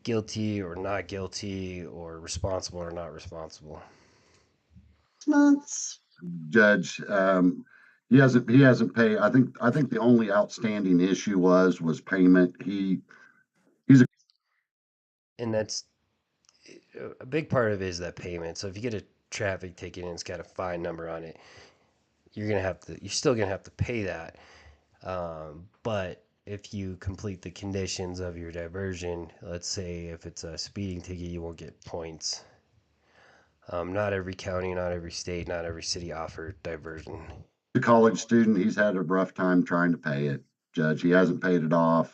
guilty or not guilty or responsible or not responsible. Months. Judge, he hasn't paid. I think the only outstanding issue was payment. And that's a big part of it, is that payment. So if you get a traffic ticket and it's got a fine number on it, you're still gonna have to pay that. But if you complete the conditions of your diversion, let's say if it's a speeding ticket, you won't get points. Not every county, not every state, not every city offer diversion. A college student. He's had a rough time trying to pay it, Judge. He hasn't paid it off.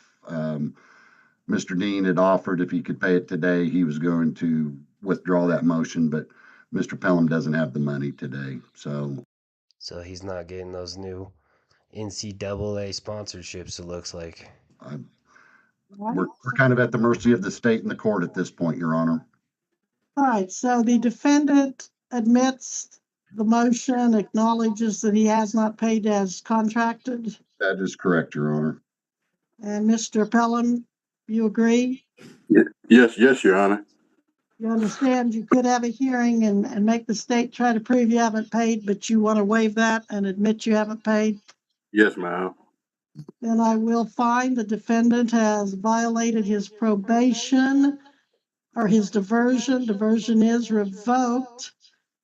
Mr. Dean had offered if he could pay it today, he was going to withdraw that motion, but Mr. Pelham doesn't have the money today. So he's not getting those new NCAA sponsorships, it looks like. we're kind of at the mercy of the state and the court at this point, Your Honor. All right, so the defendant admits the motion, acknowledges that he has not paid as contracted. That is correct, Your Honor. And Mr. Pelham, you agree? Yes, Your Honor. You understand you could have a hearing and make the state try to prove you haven't paid, but you want to waive that and admit you haven't paid? Yes, ma'am. Then I will find the defendant has violated his probation or his diversion. Diversion is revoked.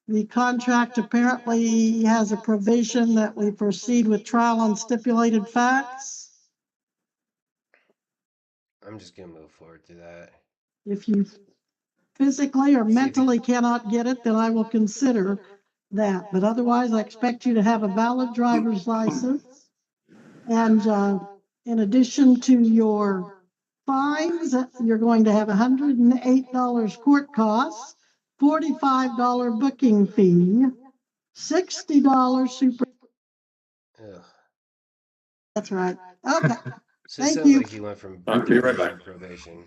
The contract apparently has a provision that we proceed with trial on stipulated facts. I'm just gonna move forward through that. If you physically or mentally cannot get it, then I will consider that. But otherwise, I expect you to have a valid driver's license. And in addition to your fines, you're going to have $108 court costs, $45 booking fee, $60 super. Ugh. That's right. Okay. So it Thank sounds you. like he went from I'll be right probation back. to probation.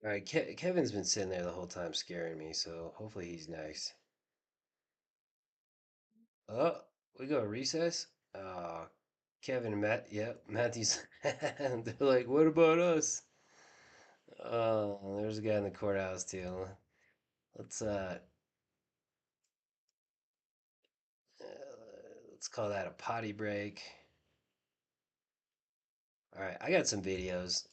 All right, Kevin's been sitting there the whole time scaring me, so hopefully he's nice. Oh, we go recess? Kevin and Matt, yep, Matthew's. They're like, what about us? Oh, there's a guy in the courthouse too. Let's uh, let's call that a potty break. All right, I got some videos.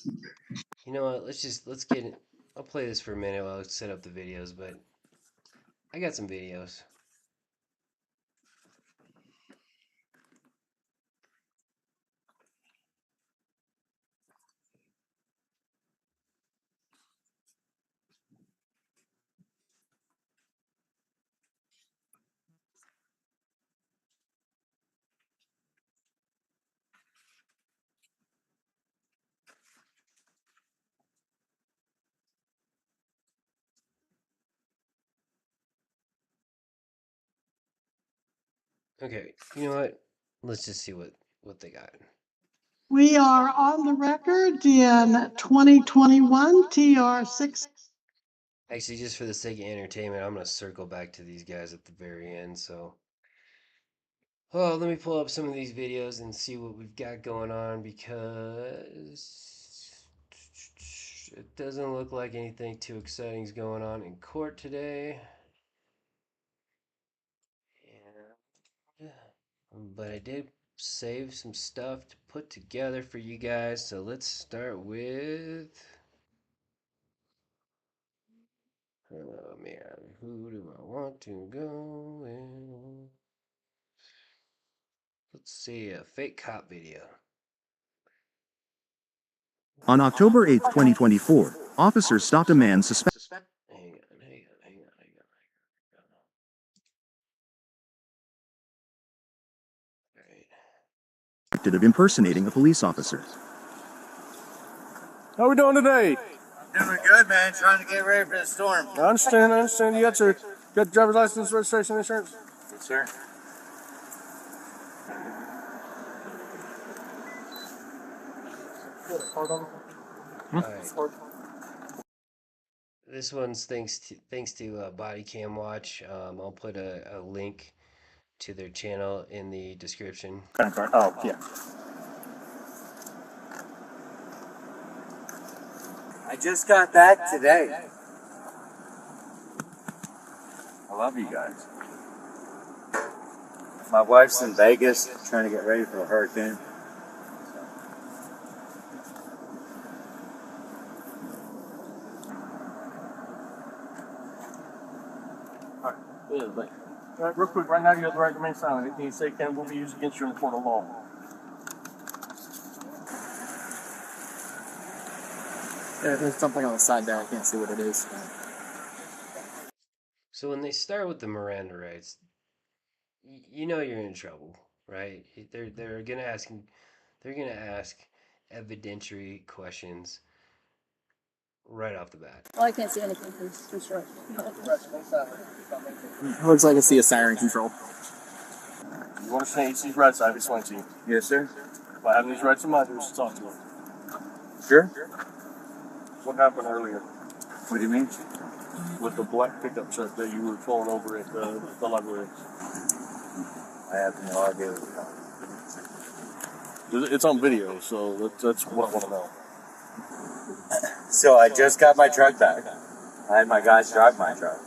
You know what? Let's get it. I'll play this for a minute while I set up the videos, but I got some videos. Okay, you know what? Let's just see what they got. We are on the record in 2021 TR6. Actually, just for the sake of entertainment, I'm gonna circle back to these guys at the very end. So, oh, let me pull up some of these videos and see what we've got going on because it doesn't look like anything too exciting is going on in court today. But I did save some stuff to put together for you guys. So let's start with. Oh man, who do I want to go with? Let's see, a fake cop video. On October 8, 2024, officers stopped a man suspected Hang on. All right. of impersonating a police officer. How we doing today? Doing good, man. Trying to get ready for the storm. I understand. You got your driver's license, registration, insurance? Yes, sir. All right. This one's thanks to Body Cam Watch. I'll put a link to their channel in the description. Oh, yeah. I just got back today. I love you guys. My wife's in Vegas trying to get ready for a hurricane. All right, real quick, right now you have the right to remain silent. Anything you say can will be used against you in a court of law. Yeah, there's something on the side there. I can't see what it is. So when they start with the Miranda rights, you know you're in trouble, right? They're gonna ask evidentiary questions right off the bat. Well, I can't see anything from too short. Looks like I see a siren control. You understand you see rights, I explain to you. Yes, sir. If I have these rights in mind, we should talk to you. Sure. What happened earlier What do you mean? with the black pickup truck that you were pulling over at the library? I have no idea. It's on video, so that's what I want to know. So I just got my truck back. I had my guys drive my truck.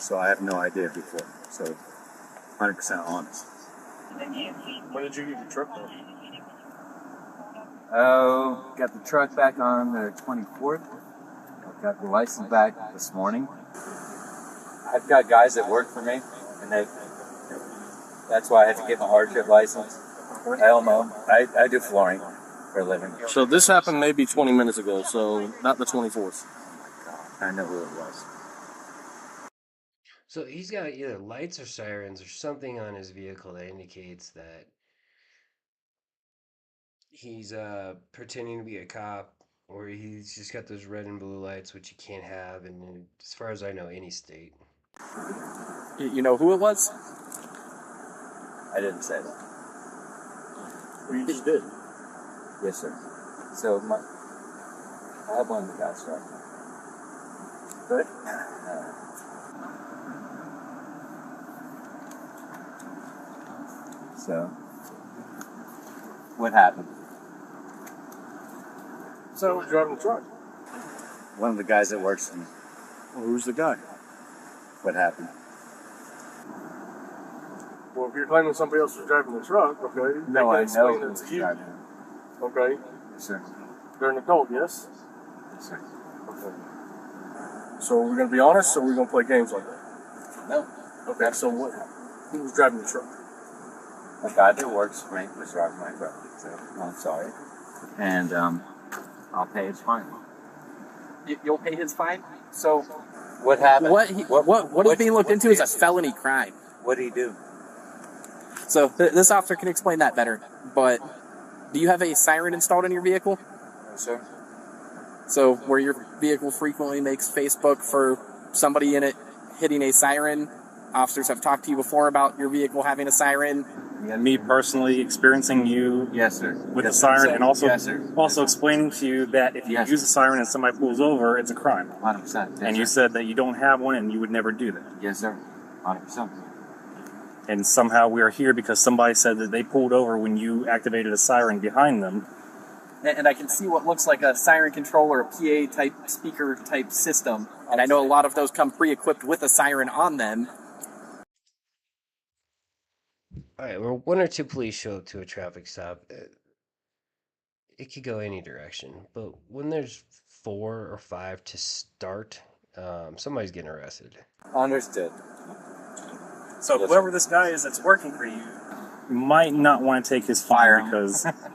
So I have no idea before. So 100% honest. When did you get your truck back? Oh, got the truck back on the 24th. Got the license back this morning. I've got guys that work for me, and That's why I had to get my hardship license. I don't know. I do flooring for a living. So this happened maybe 20 minutes ago, so not the 24th. I know who it was. So he's got either lights or sirens or something on his vehicle that indicates that he's pretending to be a cop, or he's just got those red and blue lights, which you can't have in, as far as I know, any state. You know who it was? I didn't say that. Well, you just did. Yes, sir. So I have one of the guys right now. Good. So, what happened? So who's driving the truck? One of the guys that works for me. Well, who's the guy? What happened? Well, if you're claiming somebody else was driving the truck, okay. No, I know it's who's you. driving. Okay. Yes, sir. They're an adult, yes? Yes, sir. Okay. So we're going to be honest, or we're going to play games like that? No. Okay, so what? Who was driving the truck? A guy that works for me was driving my truck. So, I'm sorry. And, I'll pay his fine. You'll pay his fine? So, What happened? what is being looked into is a felony crime. What did he do? So, this officer can explain that better. But, do you have a siren installed in your vehicle? No, sir. So, where your vehicle frequently makes Facebook for somebody in it hitting a siren, officers have talked to you before about your vehicle having a siren. Me personally experiencing you Yes, sir. with Yes, the siren, sir. and also Yes, sir. also explaining to you that if you Yes, use a siren and somebody pulls over, it's a crime. 100%. Yes, And you sir. said that you don't have one and you would never do that. Yes, sir. 100%. And somehow we are here because somebody said that they pulled over when you activated a siren behind them. And I can see what looks like a siren control or a PA type speaker type system. And I know a lot of those come pre-equipped with a siren on them. All right, well, one or two police show up to a traffic stop. It could go any direction, but when there's 4 or 5 to start, somebody's getting arrested. Understood. So Yes, whoever this guy is that's working for you might not want to take his fine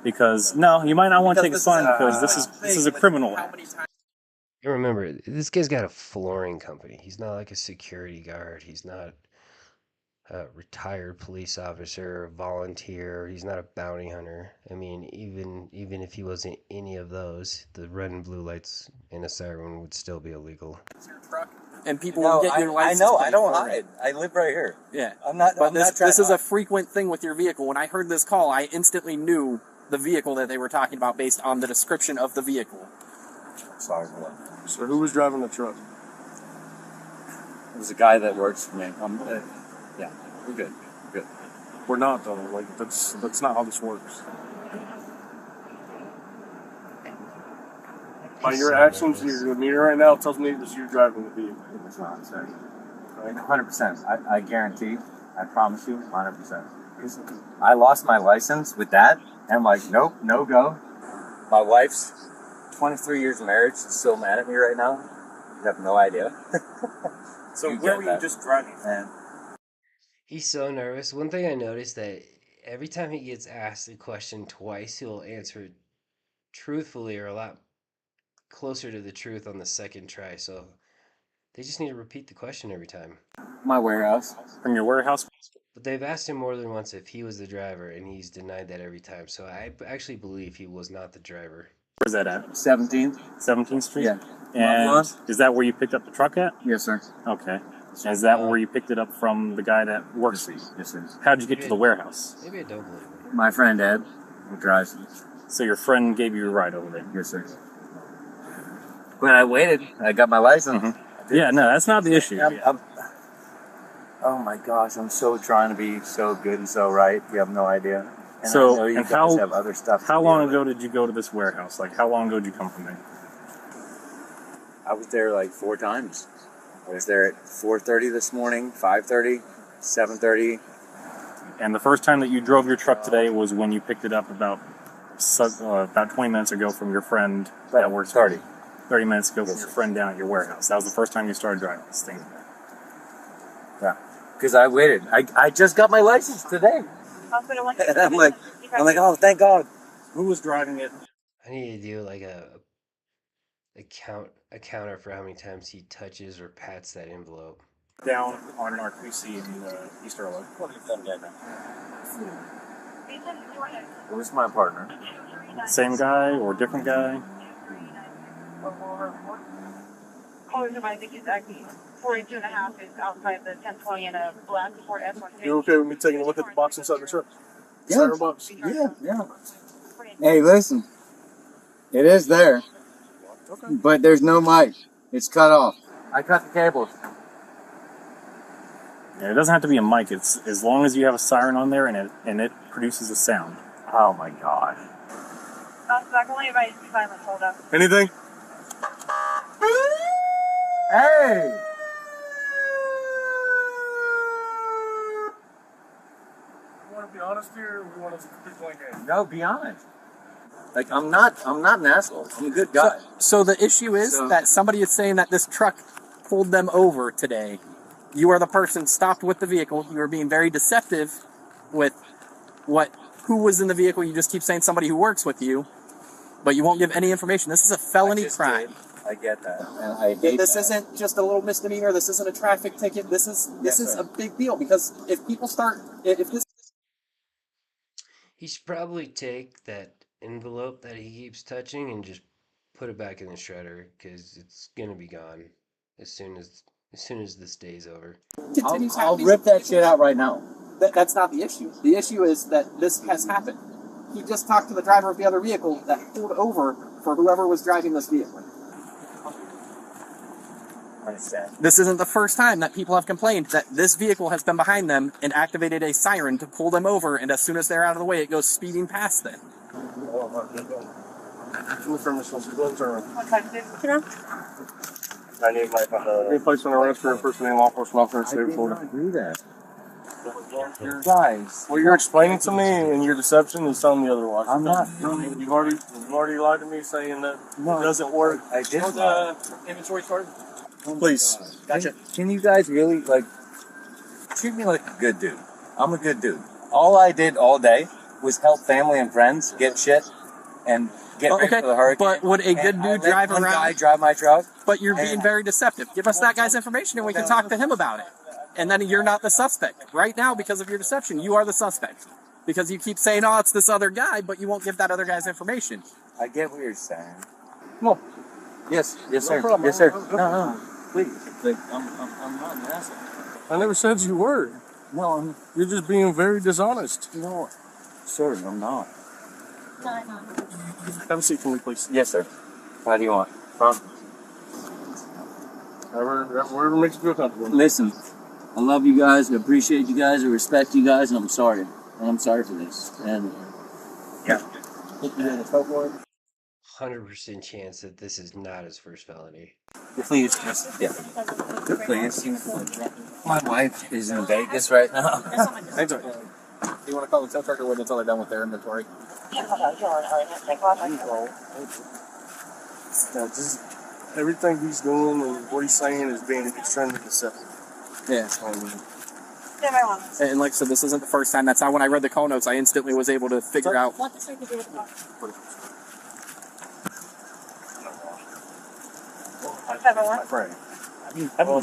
because no, you might not want to take his fine because this is a criminal act. You remember, this guy's got a flooring company. He's not like a security guard. He's not a retired police officer, a volunteer. He's not a bounty hunter. I mean, even if he wasn't any of those, the red and blue lights and a siren would still be illegal. And people No, will get your license. I know. I plate don't for it. hide. I live right here. Yeah. I'm not. But I'm not trying this to is a hide. frequent thing with your vehicle. When I heard this call, I instantly knew the vehicle that they were talking about based on the description of the vehicle. Sorry. So who was driving the truck? It was a guy that works for me. Yeah, we're good. We're good. We're not though. Like that's not how this works. By your actions, your demeanor right now tells me that you're driving the vehicle. It's not, sir. 100%. I guarantee. I promise you, 100%. I lost my license with that, and I'm like, nope, no go. My wife's 23 years of marriage is still mad at me right now. You have no idea. So where were you just driving? And He's so nervous. One thing I noticed that every time he gets asked a question twice, he'll answer it truthfully or a lot closer to the truth on the second try. So they just need to repeat the question every time. My warehouse. From your warehouse? But they've asked him more than once if he was the driver, and he's denied that every time. So I actually believe he was not the driver. Where's that at? 17th. 17th Street? Yeah. And is that where you picked up the truck at? Yes, sir. Okay. And is that where you picked it up from the guy that works for you? Yes, sir. How'd you get to the warehouse? Maybe I don't believe him. My friend Ed, who drives. So your friend gave you a ride over there? Yes, sir. When I waited, I got my license. Mm-hmm. Yeah, no, that's not the issue. Oh my gosh, I'm so trying to be so good and so right. You have no idea. And So, I know you and guys have other stuff. how long ago did you go to this warehouse? Like, how long ago did you come from there? I was there like 4 times. I was there at 4:30 this morning, 5:30, 7:30. And the first time that you drove your truck today was when you picked it up about 20 minutes ago from your friend that works 30. 30 minutes ago from your friend down at your warehouse. That was the first time you started driving this thing. Yeah. because I waited. I just got my license today. And I'm like, oh, thank God. Who was driving it? I need to do like a counter for how many times he touches or pats that envelope. Down on our QC in East Early. Who's my partner? Same guy or different guy? I think it's actually 42 and a half is outside the 1020 and a black Ford F-150. You okay with me taking a look at the box inside the truck? Yeah. Siren box? Yeah. Hey, listen. It is there. Okay. But there's no mic. It's cut off. I cut the cables. Yeah, it doesn't have to be a mic. It's as long as you have a siren on there and it produces a sound. Oh my God. I can only invite silent, hold up. Anything? Hey! You want to be honest here, or we want to keep playing games? No, be honest. Like, I'm not an asshole. I'm a good guy. So the issue is that somebody is saying that this truck pulled them over today. You are the person stopped with the vehicle. You are being very deceptive with who was in the vehicle. You just keep saying somebody who works with you, but you won't give any information. This is a felony crime. I get that. And I hate This that. isn't just a little misdemeanor. This isn't a traffic ticket. This is a big deal because if people start, if this. He should probably take that envelope that he keeps touching and just put it back in the shredder because it's gonna be gone as soon as this day's over. I'll rip that shit out right now. That's not the issue. The issue is that this has happened. He just talked to the driver of the other vehicle that pulled over for whoever was driving this vehicle. This isn't the first time that people have complained that this vehicle has been behind them and activated a siren to pull them over, and as soon as they're out of the way, it goes speeding past them. I need my any place on arrest for a person named law enforcement officer in the state of Florida. Do that. Guys. What you're explaining to me and your deception is telling me otherwise. I'm not. You've already lied to me saying that it doesn't work. I did. Inventory card? Please. Gotcha. Can you guys really, treat me like a good dude? I'm a good dude. All I did all day was help family and friends get shit and get ready for the hurricane. But would a good dude drive one around? guy drive my truck. But you're being very deceptive. Give us that guy's information and we can talk to him about it. And then you're not the suspect. Right now, because of your deception, you are the suspect. Because you keep saying, oh, it's this other guy, but you won't give that other guy's information. I get what you're saying. Come on. Yes, sir. No problem. Yes, sir. No, please. I'm not an asshole. I never said you were. No, You're just being very dishonest. No, sir, I'm not. Have a seat for me, please. Yes, sir. How do you want? Front. Wherever makes you feel comfortable. Listen, I love you guys. I appreciate you guys. I respect you guys, and I'm sorry. And I'm sorry for this. And yeah. 100% chance that this is not his first felony. Please, please. My wife is in Vegas right now. You want to call the tow truck or wait until they're done with their inventory? Just everything he's doing and what he's saying is being extremely deceptive. Yeah. And like I said, this isn't the first time. That's how when I read the call notes, I instantly was able to figure out. What does it have to do with the My friend.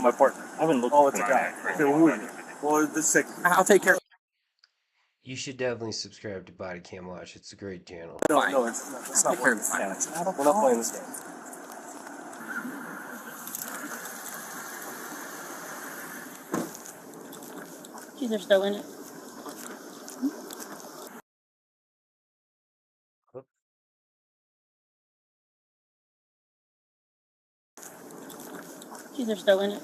My partner. I've been looking Oh, it's a guy. Okay, who is it? Well, this is I'll take care. You should definitely subscribe to Body Cam Watch. It's a great channel. No, it's not working. We're not playing this game. Geez, they're still in it. Geez, they're still in it.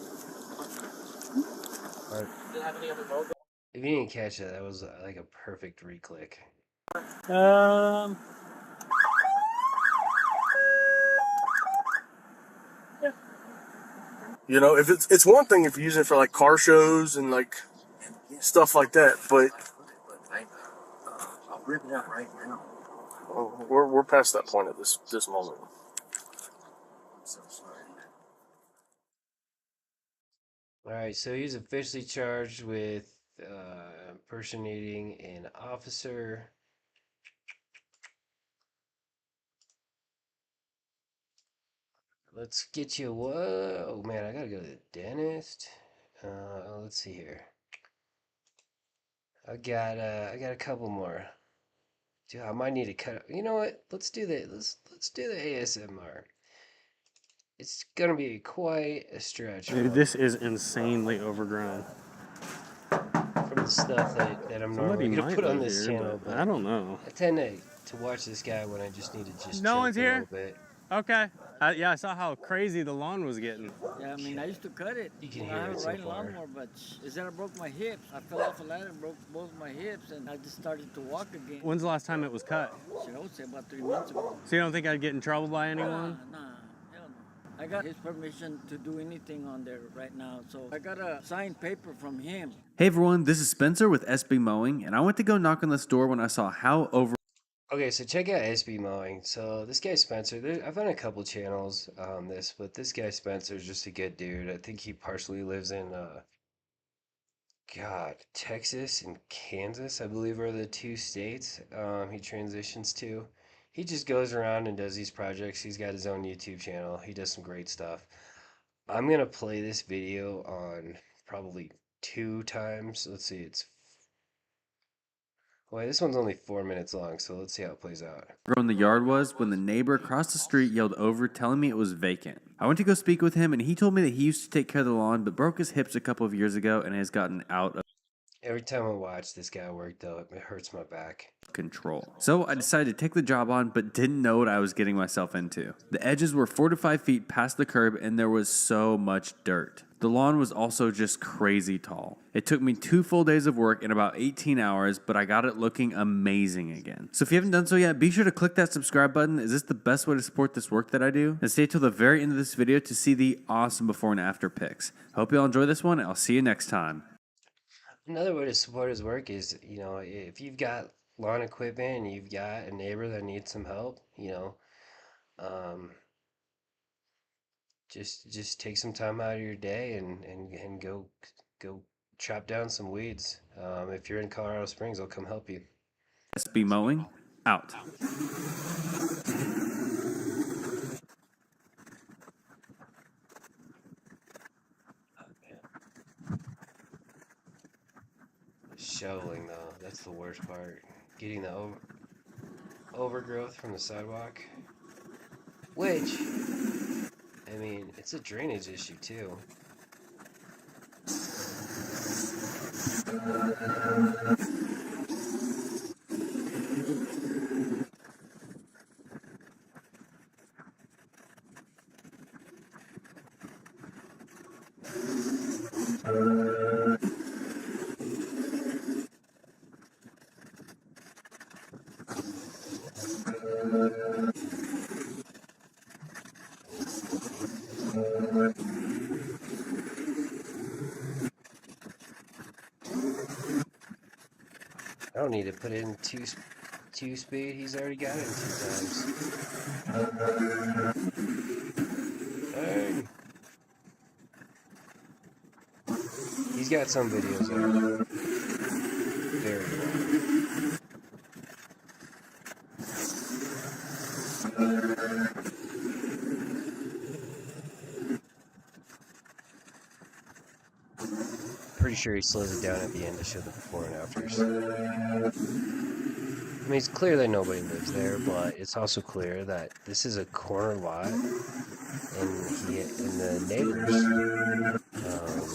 If you didn't catch that, that was like a perfect re-click. You know, if it's one thing if you use it for like car shows and like stuff like that, but I'll rip it out right now. we're past that point at this moment. I'm so sorry. All right, so he's officially charged with impersonating an officer. Let's get you. Whoa, man! I gotta go to the dentist. Let's see here. I got a couple more. Dude, I might need to cut. You know what? Let's do that. Let's do the ASMR. It's gonna be quite a stretch. Dude, this is insanely overgrown. From the stuff that I'm Somebody normally gonna might put on live this here, channel, but I don't know. I tend to watch this guy when I just need to just No chill one's for a here? little bit. Okay. Yeah, I saw how crazy the lawn was getting. Yeah, I mean, I used to cut it. You can I hear have it a so riding far. lawnmower, but is that I broke my hips. I fell off a ladder and broke both my hips, and I just started to walk again. When's the last time it was cut? Shit, I would say about 3 months ago. So you don't think I'd get in trouble by anyone? Nah, hell no. I got his permission to do anything on there right now, so I got a signed paper from him. Hey everyone, this is Spencer with SB Mowing, and I went to go knock on this door when I saw how over. Okay, so check out SB Mowing. So this guy Spencer, I've done a couple channels on this, but this guy Spencer is just a good dude. I think he partially lives in Texas and Kansas, I believe, are the two states he transitions to. He just goes around and does these projects. He's got his own YouTube channel. He does some great stuff. I'm gonna play this video on probably 2 times. Let's see, Wait, this one's only 4 minutes long, so let's see how it plays out. Grown the yard was when the neighbor across the street yelled over telling me it was vacant. I went to go speak with him and he told me that he used to take care of the lawn but broke his hips a couple of years ago and has gotten out of Every time I watch this guy work, though, it hurts my back. control. So I decided to take the job on but didn't know what I was getting myself into. The edges were 4 to 5 feet past the curb and there was so much dirt. The lawn was also just crazy tall. It took me 2 full days of work and about 18 hours, but I got it looking amazing again. So if you haven't done so yet, be sure to click that subscribe button. Is this the best way to support this work that I do? And stay till the very end of this video to see the awesome before and after pics. Hope you all enjoy this one and I'll see you next time. Another way to support his work is, if you've got lawn equipment and you've got a neighbor that needs some help, just take some time out of your day and go chop down some weeds. If you're in Colorado Springs, I'll come help you. SB Mowing, out. Shoveling, though, that's the worst part. Getting the overgrowth from the sidewalk. Which, I mean, it's a drainage issue, too. I don't need to put it in two speed. He's already got it in 2 times. Dang. He's got some videos that are very long. Pretty sure he slows it down at the end to show the before and afters. I mean, it's clear that nobody lives there, but it's also clear that this is a corner lot, and the neighbors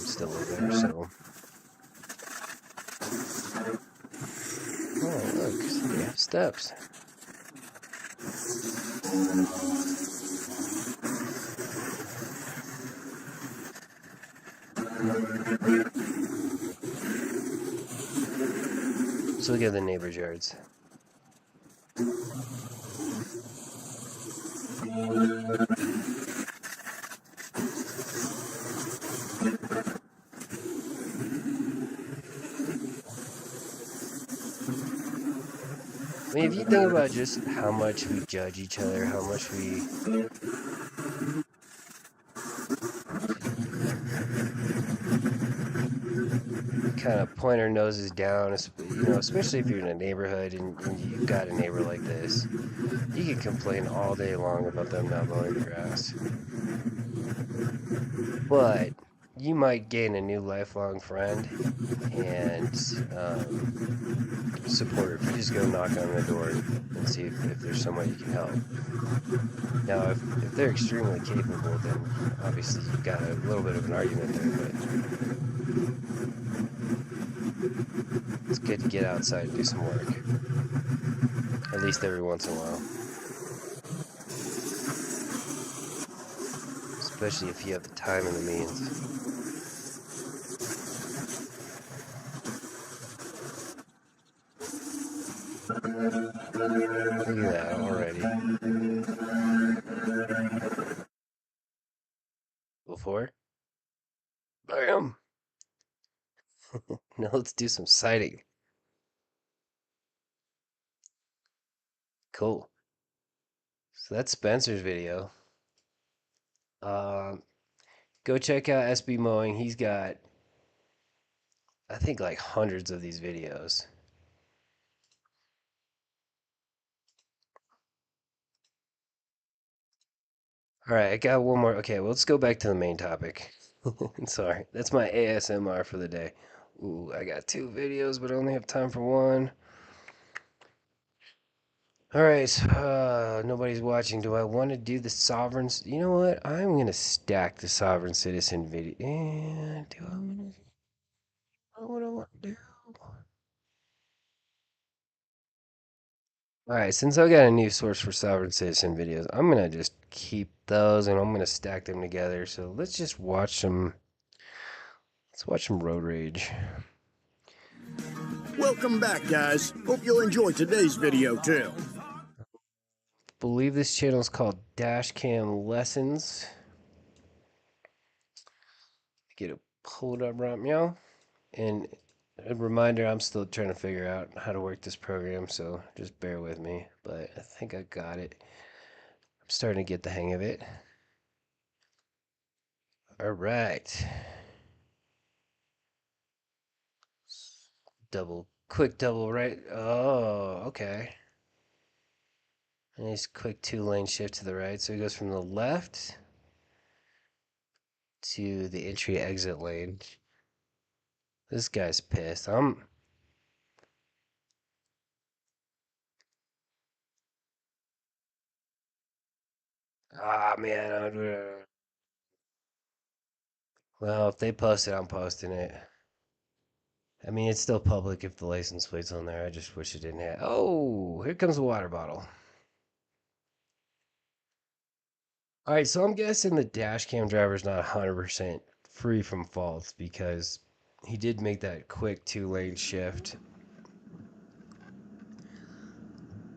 still live there. So, oh look, they have steps. So look at the neighbors' yards. I mean, if you think about just how much we judge each other, how much we kind of point our noses down, you know, especially if you're in a neighborhood and you've got a neighbor like this. You can complain all day long about them not mowing the grass. But you might gain a new lifelong friend and supporter if you just go knock on the door and see if there's some way you can help. Now, if they're extremely capable, then obviously you've got a little bit of an argument there, but it's good to get outside and do some work. At least every once in a while. Especially if you have the time and the means. Look at that already. Before? Bam! Now let's do some sighting. Cool. So that's Spencer's video. Go check out SB Mowing. He's got, I think, like hundreds of these videos. All right, I got one more. Okay, well, let's go back to the main topic. Sorry, that's my ASMR for the day. Ooh, I got 2 videos, but I only have time for one. All right, nobody's watching. Do I want to do the sovereigns? You know what? I'm gonna stack the sovereign citizen video. And do I want to? What do I want to do? All right, since I got a new source for sovereign citizen videos, I'm gonna just keep those and I'm gonna stack them together. So let's just watch some. Let's watch some road rage. Welcome back, guys. Hope you'll enjoy today's video too. Believe this channel is called Dashcam Lessons. Get it pulled up right now. And a reminder, I'm still trying to figure out how to work this program, so just bear with me. But I think I got it. I'm starting to get the hang of it. All right. Quick double right. Oh, okay. Nice quick 2-lane shift to the right. So he goes from the left to the entry exit lane. This guy's pissed. Ah, man. Well, if they post it, I'm posting it. I mean, it's still public if the license plate's on there. I just wish it didn't have. Oh, here comes a water bottle. All right, so I'm guessing the dash cam driver is not 100% free from faults because he did make that quick 2-lane shift.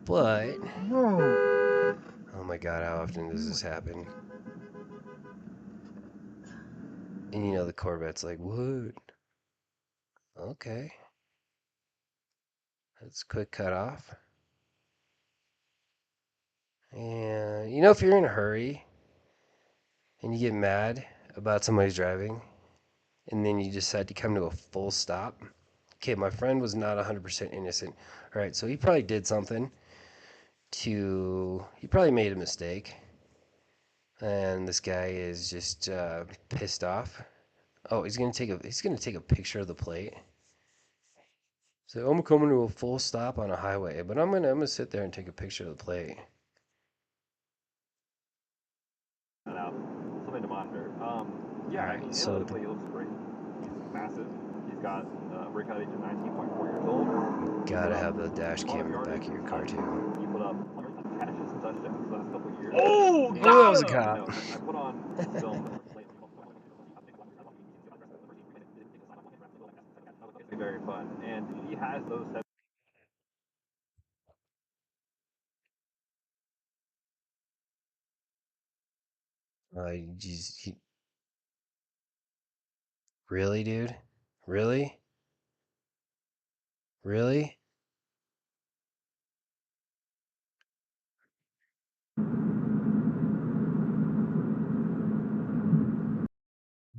But, oh my God, how often does this happen? And you know, the Corvette's like, what? Okay. That's quick cut off. And, you know, if you're in a hurry and you get mad about somebody's driving, and then you decide to come to a full stop. Okay, my friend was not 100% innocent. All right, so he probably did something he probably made a mistake. And this guy is just pissed off. Oh, he's gonna take a picture of the plate. So I'm coming to a full stop on a highway, but I'm gonna sit there and take a picture of the plate. Something to monitor. Yeah, Alright, I mean, so analytically, he looks great. He's massive. He's got a breakout age of 19.4 years old. gotta have the dash cam in the back of your car too. He put up catches and touchdowns the last couple of years. Oh, that was a cop. You know, I put on film. Very fun, and he has those. Really, dude? Really? Really?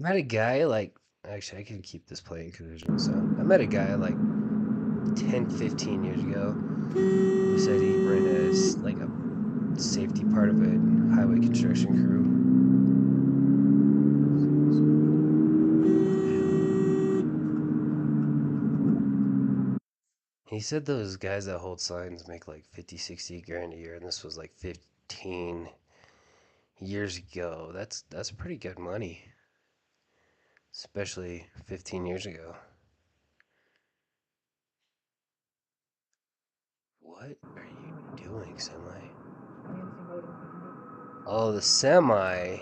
I had a guy like Actually, I could keep this playing because there's no sound. I met a guy like 10, 15 years ago who said he ran as like a safety part of a highway construction crew. He said those guys that hold signs make like 50, 60 grand a year, and this was like 15 years ago. That's pretty good money, especially 15 years ago. What are you doing, semi? Oh, the semi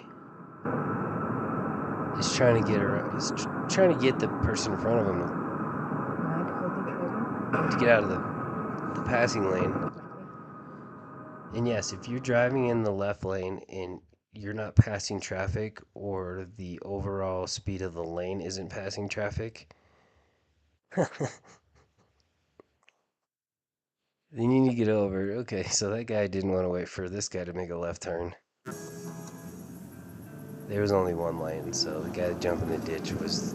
is trying to get around. He's trying to get the person in front of him to get out of the passing lane. And yes, if you're driving in the left lane and you're not passing traffic, or the overall speed of the lane isn't passing traffic, then you need to get over. Okay, so that guy didn't want to wait for this guy to make a left turn. There was only one lane, so the guy that jumped in the ditch was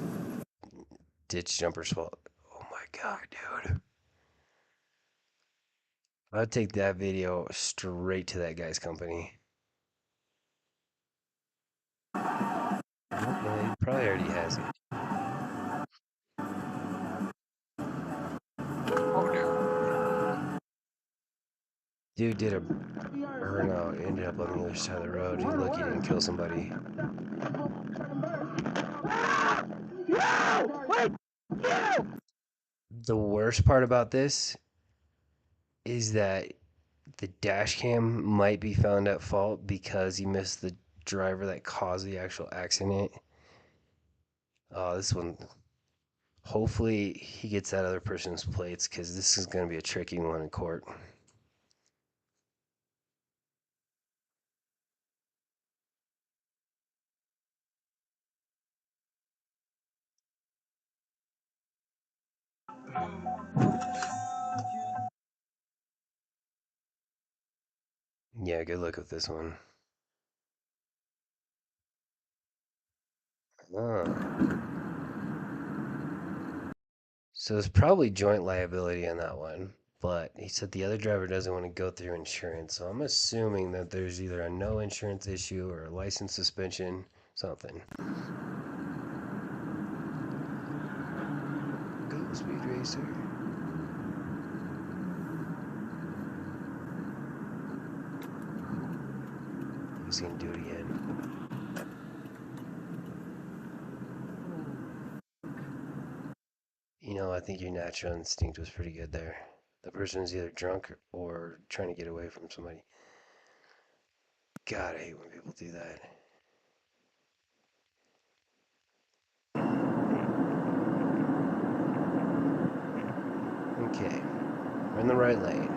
ditch jumper's fault. Oh my god, dude. I'd take that video straight to that guy's company. No, he probably already has it. Dude did a burnout, ended up on the other side of the road. He lucky he didn't kill somebody. The worst part about this is that the dash cam might be found at fault because he missed the driver that caused the actual accident. Oh, this one. Hopefully he gets that other person's plates, because this is going to be a tricky one in court. Yeah, good luck with this one. So it's probably joint liability on that one, but he said the other driver doesn't want to go through insurance, so I'm assuming that there's either a no insurance issue or a license suspension, something. Go Speed Racer. He's gonna do it again. You know, I think your natural instinct was pretty good there. The person is either drunk or trying to get away from somebody. God, I hate when people do that. Okay, we're in the right lane.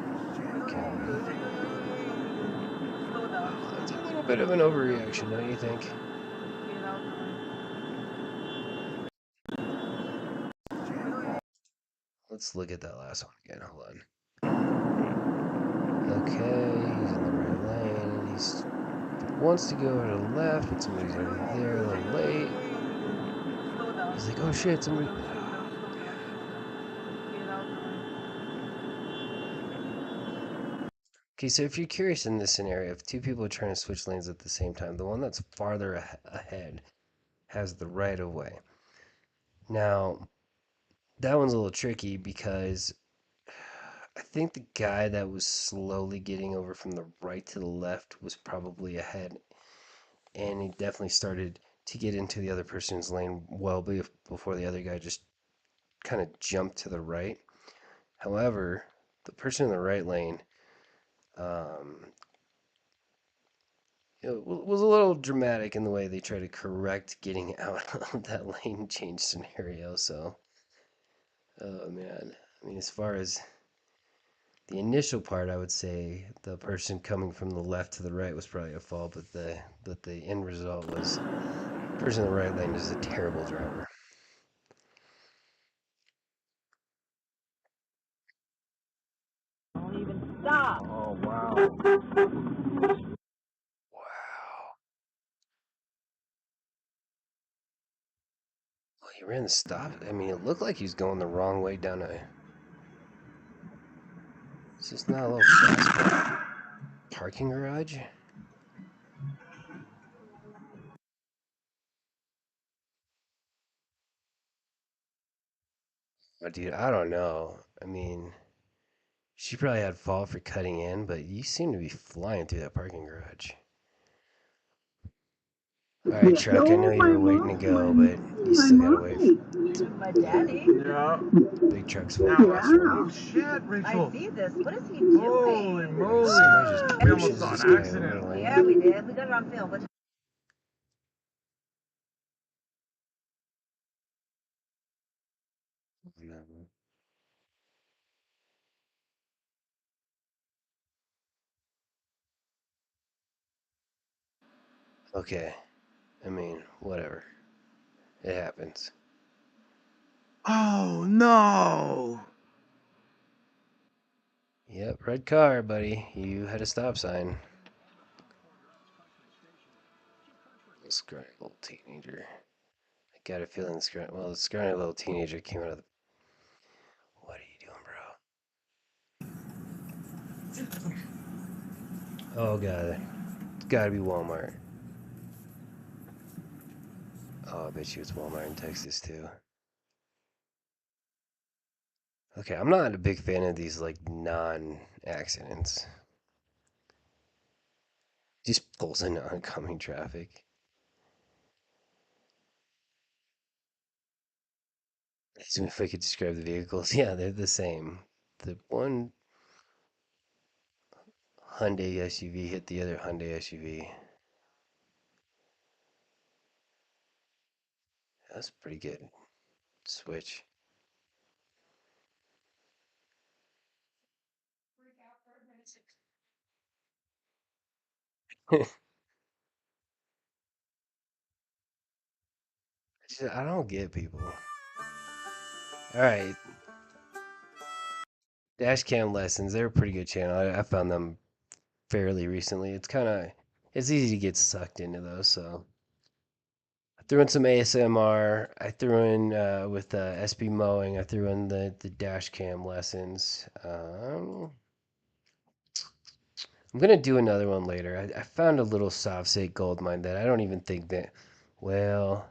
Okay. That's a little bit of an overreaction, don't you think? Let's look at that last one again. Hold on. Okay, he's in the right lane. He wants to go to the left, but somebody's already there, a little late. He's like, oh shit, somebody. Okay, so if you're curious in this scenario, if two people are trying to switch lanes at the same time, the one that's farther ahead has the right of way. Now, that one's a little tricky because I think the guy that was slowly getting over from the right to the left was probably ahead, and he definitely started to get into the other person's lane well before the other guy just kind of jumped to the right. However, the person in the right lane it was a little dramatic in the way they tried to correct getting out of that lane change scenario. So, oh man, I mean, as far as the initial part, I would say the person coming from the left to the right was probably a fault, but the end result was the person in the right lane is a terrible driver. Don't even stop. Oh, wow. Well, He ran the stop. I mean, it looked like he was going the wrong way down a. Is this not a little fast for a parking garage? Oh, dude, I don't know. I mean, she probably had fault for cutting in, but you seem to be flying through that parking garage. All right, truck. I know you were waiting to go, but you still gotta wait. My daddy. Yeah. Big truck's waiting for us, right? Oh shit, Rachel. I see this. What is he doing? Holy moly. Somebody just We almost pushes saw this an guy accident. over the lane. Yeah, we did. We got it on film. But Okay. I mean, whatever. It happens. Oh no. Yep, red car, buddy. You had a stop sign. Scrawny little teenager. I got a feeling the scrawny little teenager came out of the. What are you doing, bro? Oh god, it's gotta be Walmart. Oh, I bet you it's Walmart in Texas too. Okay, I'm not a big fan of these like non-accidents. Just pulls into oncoming traffic. So if I could describe the vehicles, yeah, they're the same. The one Hyundai SUV hit the other Hyundai SUV. That's pretty good. Switch. I don't get people. All right, dash cam lessons. They're a pretty good channel. I found them fairly recently. It's easy to get sucked into those. So I threw in some ASMR. I threw in with SB Mowing. I threw in the dash cam lessons. I'm gonna do another one later. I found a little Sovcit gold mine that I don't even think that. Well,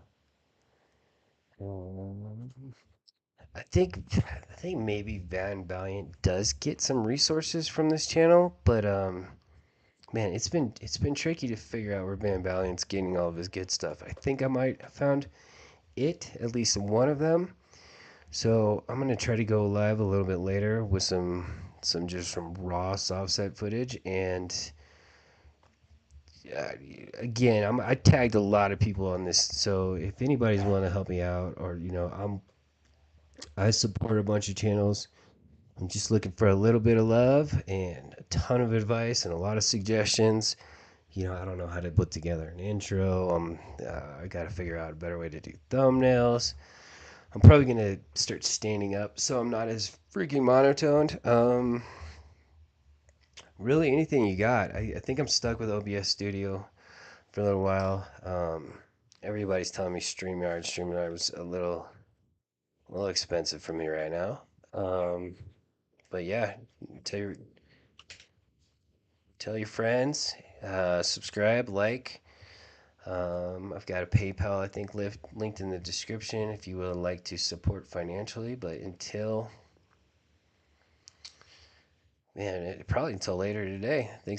I think maybe Van Valiant does get some resources from this channel, but man, it's been tricky to figure out where Van Valiant's getting all of his good stuff. I think I might have found at least one of them. So I'm gonna try to go live a little bit later with some raw Sovcit footage and. Again, I tagged a lot of people on this, so if anybody's willing to help me out, or I support a bunch of channels. I'm just looking for a little bit of love and a ton of advice and a lot of suggestions. I don't know how to put together an intro. I got to figure out a better way to do thumbnails. I'm probably gonna start standing up so I'm not as freaking monotoned. Really, anything you got? I think I'm stuck with OBS Studio for a little while. Everybody's telling me StreamYard was a little expensive for me right now. But yeah, tell your friends, subscribe, like. I've got a PayPal, I think, linked in the description if you would like to support financially. But probably until later today. Thanks.